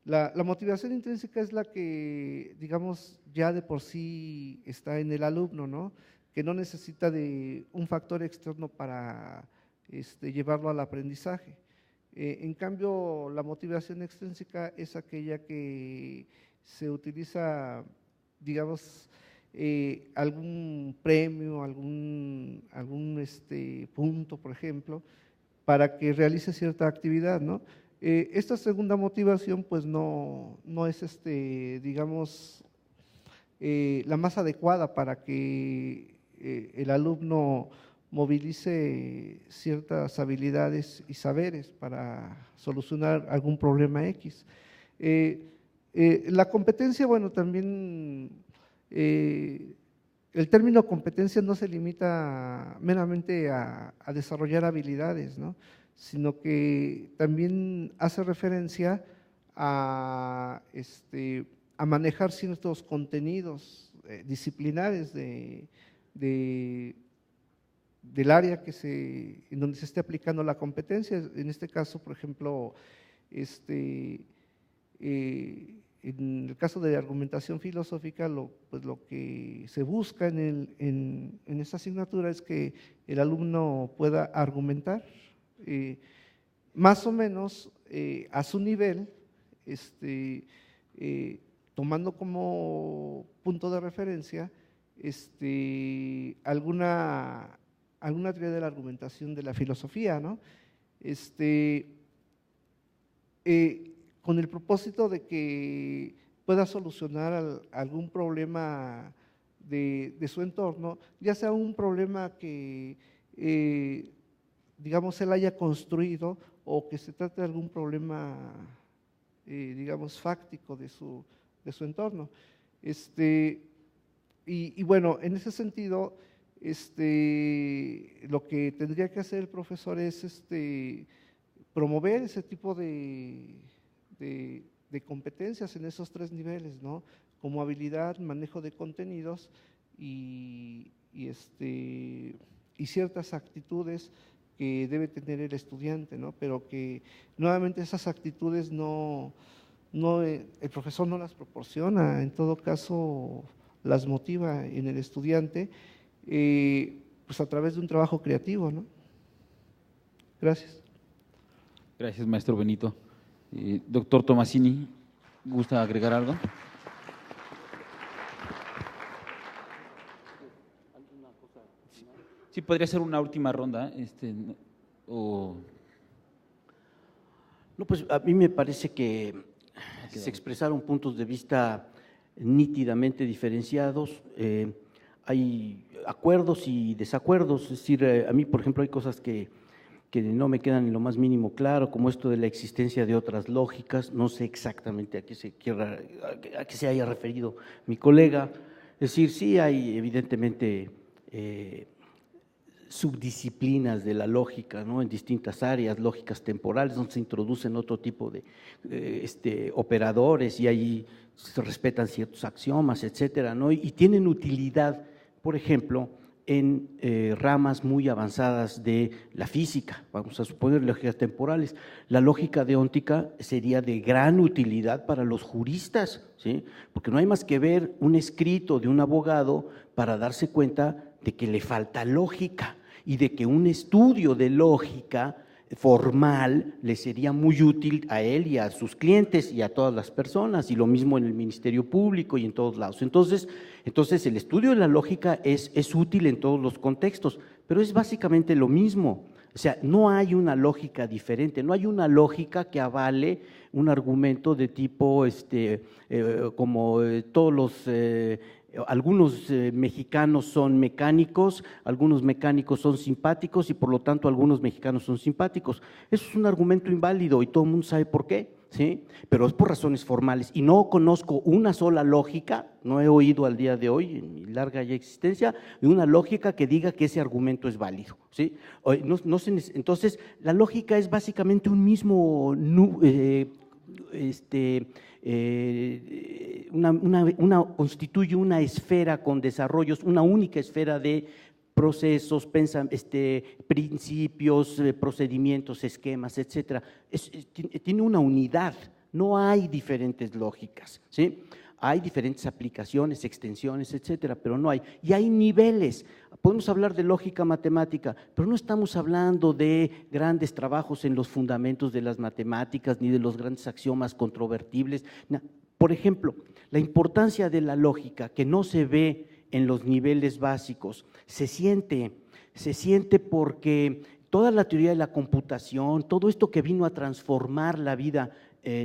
La motivación intrínseca es la que, digamos, ya de por sí está en el alumno, ¿no? Que no necesita de un factor externo para llevarlo al aprendizaje. En cambio, la motivación extrínseca es aquella que se utiliza, digamos, algún premio, algún punto, por ejemplo, para que realice cierta actividad, ¿no? Esta segunda motivación, pues no es, digamos, la más adecuada para que el alumno movilice ciertas habilidades y saberes para solucionar algún problema X. La competencia, bueno, también el término competencia no se limita meramente a desarrollar habilidades, ¿no? Sino que también hace referencia a manejar ciertos contenidos disciplinares del área en donde se esté aplicando la competencia. En este caso, por ejemplo, en el caso de argumentación filosófica, lo que se busca en esta asignatura es que el alumno pueda argumentar más o menos a su nivel, tomando como punto de referencia alguna teoría de la argumentación de la filosofía, ¿no? Con el propósito de que pueda solucionar algún problema de su entorno, ya sea un problema que, digamos, él haya construido o que se trate de algún problema, digamos, fáctico de su entorno. Y bueno, en ese sentido, lo que tendría que hacer el profesor es promover ese tipo de competencias en esos tres niveles, ¿no? Como habilidad, manejo de contenidos y ciertas actitudes que debe tener el estudiante, ¿no? Pero que nuevamente esas actitudes el profesor no las proporciona, en todo caso las motiva en el estudiante, pues a través de un trabajo creativo, ¿no? Gracias. Gracias, maestro Benito. Doctor Tomasini, ¿gusta agregar algo? Sí, podría ser una última ronda, No, pues a mí me parece que se expresaron puntos de vista nítidamente diferenciados, hay acuerdos y desacuerdos, es decir, a mí, por ejemplo, hay cosas que no me quedan en lo más mínimo claro, como esto de la existencia de otras lógicas, no sé exactamente a qué se haya referido mi colega, es decir, sí hay evidentemente subdisciplinas de la lógica, ¿no? En distintas áreas, lógicas temporales, donde se introducen otro tipo de operadores y ahí se respetan ciertos axiomas, etcétera, ¿no? Y tienen utilidad, por ejemplo, en ramas muy avanzadas de la física, vamos a suponer lógicas temporales. La lógica deóntica sería de gran utilidad para los juristas, ¿sí? Porque no hay más que ver un escrito de un abogado para darse cuenta de que le falta lógica y de que un estudio de lógica formal le sería muy útil a él y a sus clientes y a todas las personas, y lo mismo en el Ministerio Público y en todos lados. Entonces el estudio de la lógica es útil en todos los contextos, pero es básicamente lo mismo. O sea, no hay una lógica diferente, no hay una lógica que avale un argumento de tipo, como todos los… algunos mexicanos son mecánicos, algunos mecánicos son simpáticos y por lo tanto algunos mexicanos son simpáticos. Eso es un argumento inválido y todo el mundo sabe por qué, ¿sí? Pero es por razones formales y no conozco una sola lógica, no he oído al día de hoy en mi larga ya existencia, una lógica que diga que ese argumento es válido, ¿sí? Entonces, la lógica es básicamente un mismo… constituye una esfera con desarrollos, una única esfera de procesos, principios, procedimientos, esquemas, etcétera. Tiene una unidad, no hay diferentes lógicas, ¿sí? Hay diferentes aplicaciones, extensiones, etcétera, pero no hay. Y hay niveles. Podemos hablar de lógica matemática, pero no estamos hablando de grandes trabajos en los fundamentos de las matemáticas, ni de los grandes axiomas controvertibles. Por ejemplo, la importancia de la lógica, que no se ve en los niveles básicos, se siente porque toda la teoría de la computación, todo esto que vino a transformar la vida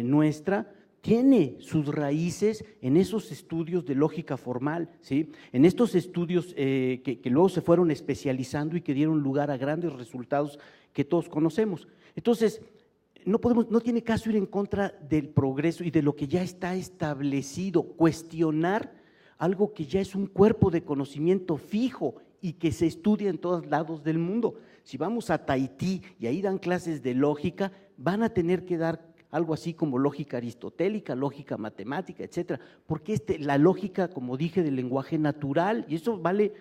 nuestra, tiene sus raíces en esos estudios de lógica formal, ¿sí? En estos estudios que luego se fueron especializando y que dieron lugar a grandes resultados que todos conocemos. Entonces, no tiene caso ir en contra del progreso y de lo que ya está establecido, cuestionar algo que ya es un cuerpo de conocimiento fijo y que se estudia en todos lados del mundo. Si vamos a Tahití y ahí dan clases de lógica, van a tener que dar algo así como lógica aristotélica, lógica matemática, etcétera, porque la lógica, como dije, del lenguaje natural, y eso vale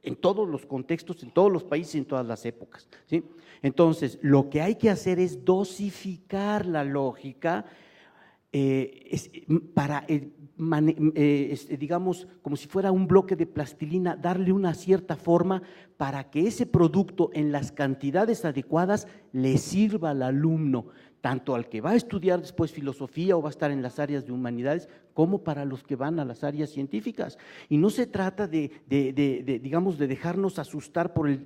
en todos los contextos, en todos los países, en todas las épocas, ¿sí? Entonces, lo que hay que hacer es dosificar la lógica para, digamos, como si fuera un bloque de plastilina, darle una cierta forma para que ese producto en las cantidades adecuadas le sirva al alumno, tanto al que va a estudiar después filosofía o va a estar en las áreas de humanidades, como para los que van a las áreas científicas. Y no se trata digamos, de dejarnos asustar por la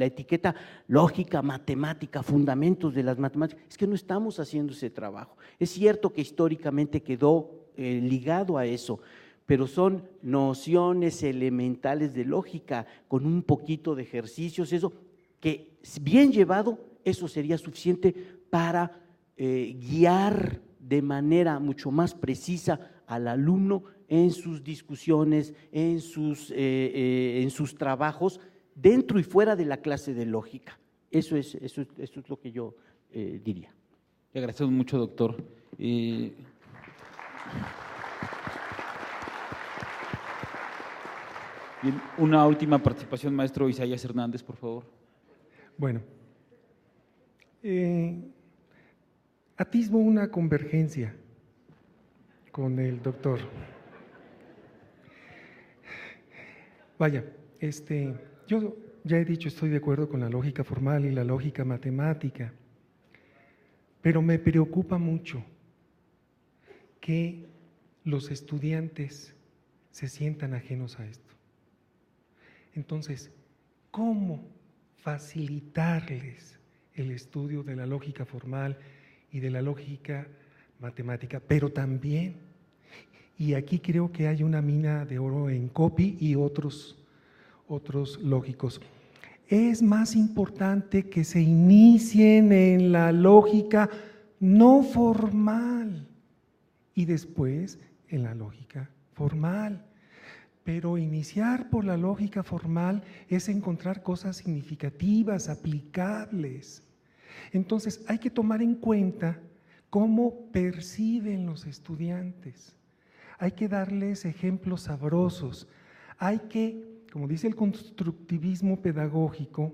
etiqueta lógica, matemática, fundamentos de las matemáticas. Es que no estamos haciendo ese trabajo. Es cierto que históricamente quedó ligado a eso, pero son nociones elementales de lógica, con un poquito de ejercicios, eso que bien llevado, eso sería suficiente para guiar de manera mucho más precisa al alumno en sus discusiones, en sus trabajos, dentro y fuera de la clase de lógica. Eso es lo que yo diría. Le agradecemos mucho, doctor. Bien, una última participación, maestro Isaías Hernández, por favor. Bueno, atisbo una convergencia con el doctor. Vaya, yo ya he dicho, estoy de acuerdo con la lógica formal y la lógica matemática, pero me preocupa mucho que los estudiantes se sientan ajenos a esto. Entonces, ¿cómo facilitarles el estudio de la lógica formal y de la lógica matemática? Pero también, y aquí creo que hay una mina de oro en Coppi y otros lógicos, es más importante que se inicien en la lógica no formal y después en la lógica formal. Pero iniciar por la lógica formal es encontrar cosas significativas, aplicables. Entonces hay que tomar en cuenta cómo perciben los estudiantes. Hay que darles ejemplos sabrosos. Hay que, como dice el constructivismo pedagógico,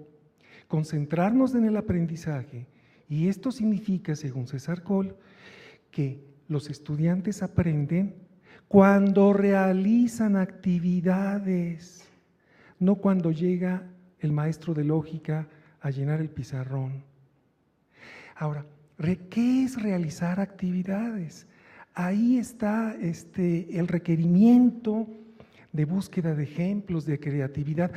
concentrarnos en el aprendizaje. Y esto significa, según César Coll, que los estudiantes aprenden cuando realizan actividades, no cuando llega el maestro de lógica a llenar el pizarrón. Ahora, ¿qué es realizar actividades? Ahí está el requerimiento de búsqueda de ejemplos, de creatividad.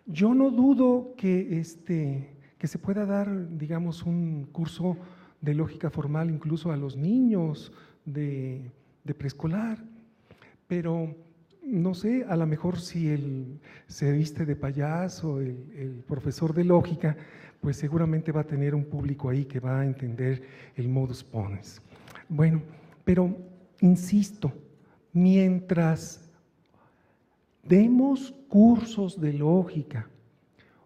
Yo no dudo que se pueda dar, digamos, un curso de lógica formal incluso a los niños de preescolar, pero no sé, a lo mejor si se viste de payaso el profesor de lógica, pues seguramente va a tener un público ahí que va a entender el modus ponens. Bueno, pero insisto, mientras demos cursos de lógica,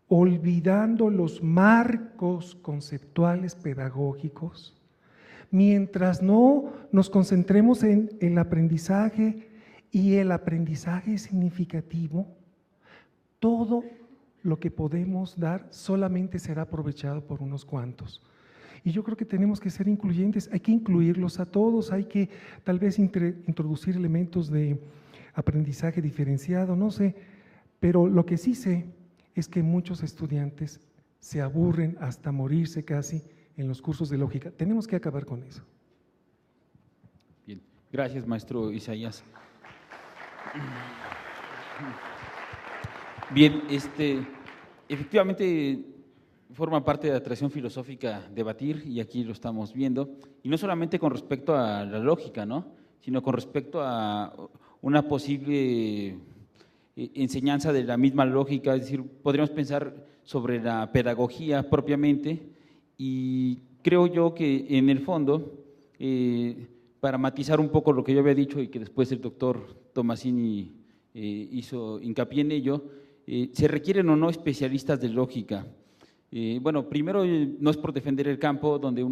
olvidando los marcos conceptuales pedagógicos, mientras no nos concentremos en el aprendizaje y el aprendizaje significativo, todo lo que podemos dar solamente será aprovechado por unos cuantos. Y yo creo que tenemos que ser incluyentes, hay que incluirlos a todos, hay que tal vez introducir elementos de aprendizaje diferenciado, no sé, pero lo que sí sé es que muchos estudiantes se aburren hasta morirse casi en los cursos de lógica. Tenemos que acabar con eso. Bien, gracias, maestro Isaías. Bien, efectivamente forma parte de la tradición filosófica debatir, y aquí lo estamos viendo, y no solamente con respecto a la lógica, ¿no?, sino con respecto a una posible enseñanza de la misma lógica, es decir, podríamos pensar sobre la pedagogía propiamente, y creo yo que en el fondo, para matizar un poco lo que yo había dicho y que después el doctor Tomasini hizo hincapié en ello, se requieren o no especialistas de lógica. Bueno, primero no es por defender el campo de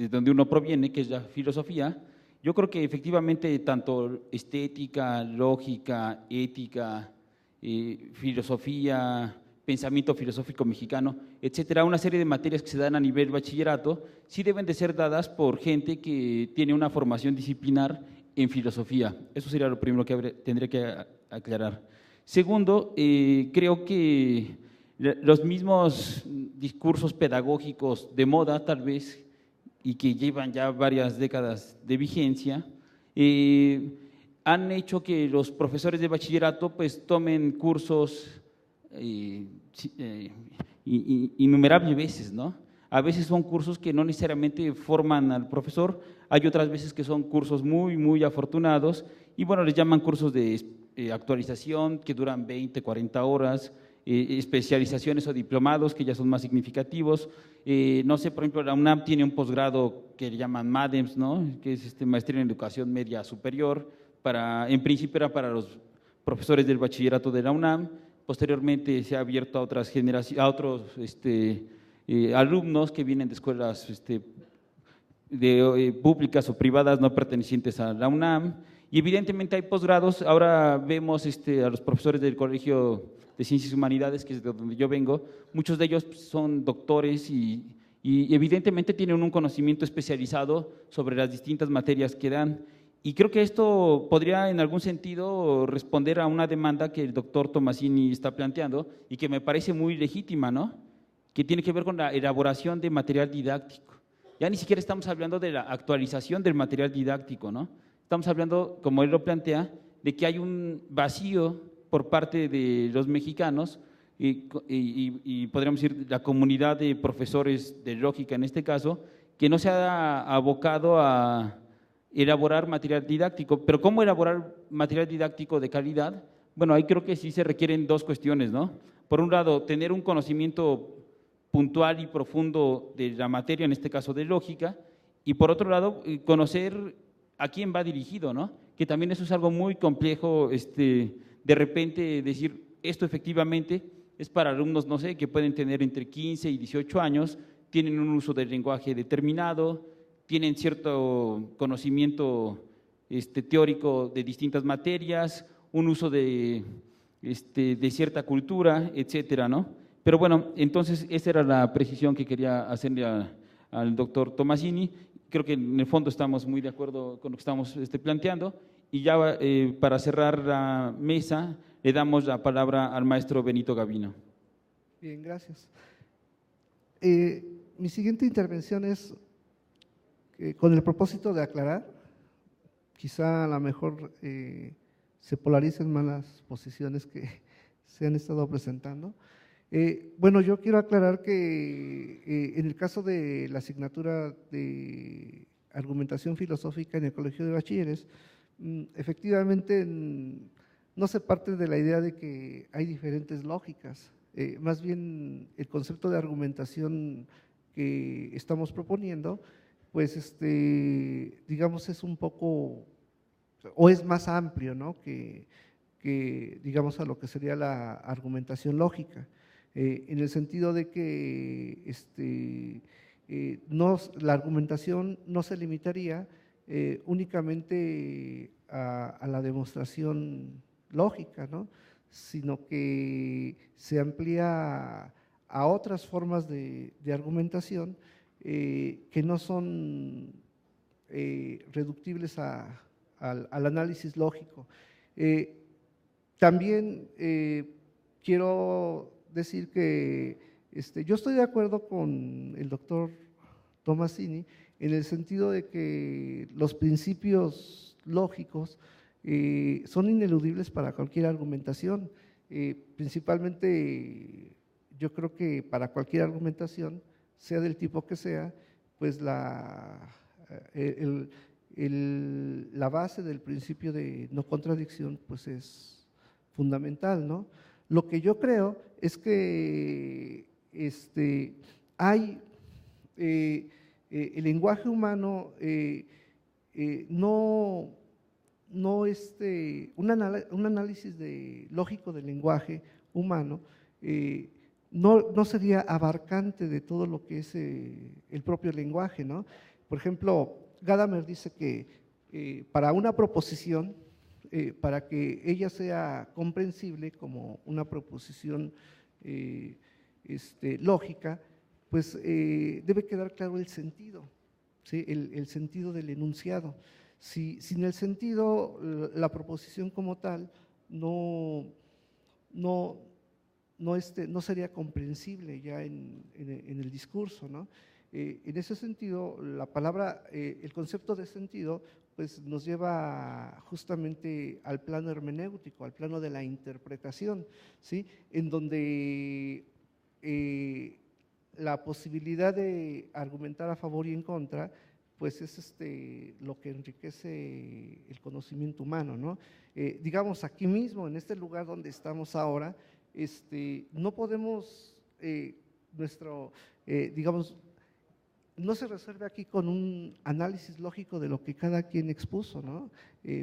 donde uno proviene, que es la filosofía. Yo creo que efectivamente tanto estética, lógica, ética, filosofía, pensamiento filosófico mexicano, etcétera, una serie de materias que se dan a nivel bachillerato, sí deben de ser dadas por gente que tiene una formación disciplinar en filosofía. Eso sería lo primero que tendría que aclarar. Segundo, creo que los mismos discursos pedagógicos de moda, tal vez, y que llevan ya varias décadas de vigencia, han hecho que los profesores de bachillerato pues tomen cursos innumerables veces, ¿no? A veces son cursos que no necesariamente forman al profesor, hay otras veces que son cursos muy, muy afortunados, y bueno, les llaman cursos de actualización que duran 20, 40 horas, especializaciones o diplomados que ya son más significativos. No sé, por ejemplo, la UNAM tiene un posgrado que le llaman MADEMS, ¿no?, que es Maestría en Educación Media Superior, en principio era para los profesores del bachillerato de la UNAM, posteriormente se ha abierto a otras generaciones, a otros alumnos que vienen de escuelas públicas o privadas no pertenecientes a la UNAM, y evidentemente hay posgrados. Ahora vemos a los profesores del Colegio de Ciencias y Humanidades, que es de donde yo vengo, muchos de ellos son doctores y evidentemente tienen un conocimiento especializado sobre las distintas materias que dan, y creo que esto podría en algún sentido responder a una demanda que el doctor Tomasini está planteando y que me parece muy legítima, ¿no?, que tiene que ver con la elaboración de material didáctico. Ya ni siquiera estamos hablando de la actualización del material didáctico, ¿no?, estamos hablando, como él lo plantea, de que hay un vacío por parte de los mexicanos y podríamos decir la comunidad de profesores de lógica en este caso, que no se ha abocado a elaborar material didáctico. Pero ¿cómo elaborar material didáctico de calidad? Bueno, ahí creo que sí se requieren dos cuestiones, ¿no? Por un lado, tener un conocimiento puntual y profundo de la materia, en este caso de lógica, y por otro lado, conocer a quién va dirigido, ¿no?, que también eso es algo muy complejo, de repente decir esto efectivamente es para alumnos, no sé, que pueden tener entre 15 y 18 años, tienen un uso del lenguaje determinado, tienen cierto conocimiento teórico de distintas materias, un uso de cierta cultura, etcétera, ¿no? Pero bueno, entonces esa era la precisión que quería hacerle al doctor Tomasini. Creo que en el fondo estamos muy de acuerdo con lo que estamos planteando, y ya para cerrar la mesa le damos la palabra al maestro Benito Gavino. Bien, gracias. Mi siguiente intervención es con el propósito de aclarar, quizá a lo mejor se polaricen más las posiciones que se han estado presentando. Bueno, yo quiero aclarar que en el caso de la asignatura de argumentación filosófica en el Colegio de Bachilleres, efectivamente no se parte de la idea de que hay diferentes lógicas, más bien el concepto de argumentación que estamos proponiendo, pues digamos es un poco, o es más amplio, ¿no? que digamos a lo que sería la argumentación lógica, en el sentido de que la argumentación no se limitaría únicamente a la demostración lógica, ¿no? Sino que se amplía a otras formas de argumentación que no son reductibles al análisis lógico. También quiero decir que yo estoy de acuerdo con el doctor Tomasini en el sentido de que los principios lógicos son ineludibles para cualquier argumentación, principalmente yo creo que para cualquier argumentación, sea del tipo que sea, pues la base del principio de no contradicción pues es fundamental, ¿no? Lo que yo creo es que hay el lenguaje humano un análisis lógico del lenguaje humano no sería abarcante de todo lo que es el propio lenguaje, ¿no? Por ejemplo, Gadamer dice que para una proposición, para que ella sea comprensible como una proposición lógica, pues debe quedar claro el sentido, ¿sí? El sentido del enunciado. Sin el sentido, la proposición como tal no sería comprensible ya en el discurso, ¿no? En ese sentido, la palabra, el concepto de sentido, pues nos lleva justamente al plano hermenéutico, al plano de la interpretación, ¿sí? En donde la posibilidad de argumentar a favor y en contra, pues es lo que enriquece el conocimiento humano, ¿no? Digamos, aquí mismo, en este lugar donde estamos ahora, no podemos, digamos, no se resuelve aquí con un análisis lógico de lo que cada quien expuso, ¿no?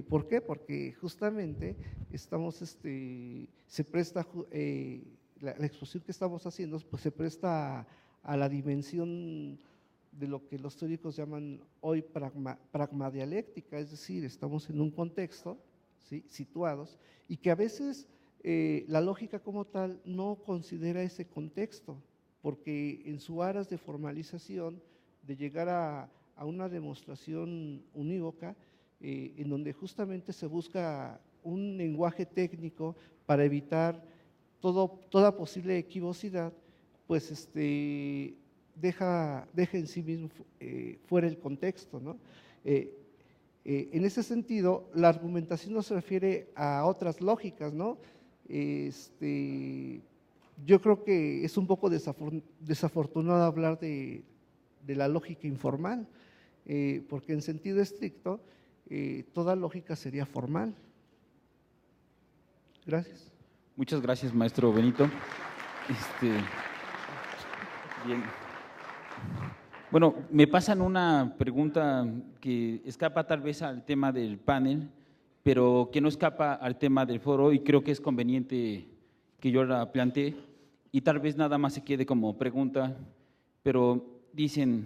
¿Por qué? Porque justamente se presta, la exposición que estamos haciendo, pues se presta a la dimensión de lo que los teóricos llaman hoy pragmadialéctica, es decir, estamos en un contexto, ¿sí? Situados, y que a veces la lógica como tal no considera ese contexto, porque en su aras de formalización, de llegar a una demostración unívoca, en donde justamente se busca un lenguaje técnico para evitar toda posible equivocidad, pues deja en sí mismo fuera el contexto, ¿no? En ese sentido, la argumentación no se refiere a otras lógicas, ¿no? Yo creo que es un poco desafortunado hablar de la lógica informal, porque en sentido estricto, toda lógica sería formal. Gracias. Muchas gracias, maestro Benito. Bien. Bueno, me pasan una pregunta que escapa tal vez al tema del panel, pero que no escapa al tema del foro, y creo que es conveniente que yo la plantee, y tal vez nada más se quede como pregunta, pero dicen,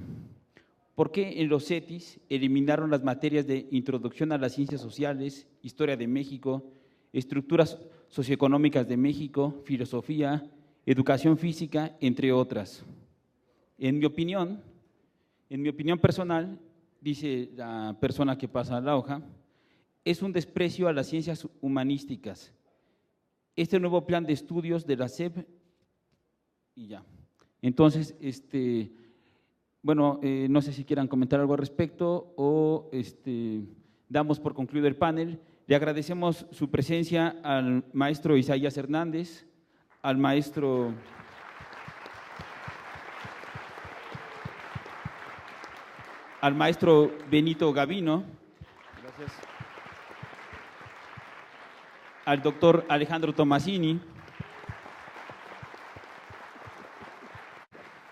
¿por qué en los CETIS eliminaron las materias de Introducción a las Ciencias Sociales, Historia de México, Estructuras Socioeconómicas de México, Filosofía, Educación Física, entre otras? En mi opinión personal, dice la persona que pasa la hoja, es un desprecio a las ciencias humanísticas. Este nuevo plan de estudios de la SEP Entonces, bueno, no sé si quieran comentar algo al respecto o damos por concluido el panel. Le agradecemos su presencia al maestro Isaías Hernández, al maestro Benito Gavino, gracias, al doctor Alejandro Tomasini,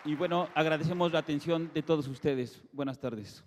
y bueno, agradecemos la atención de todos ustedes. Buenas tardes.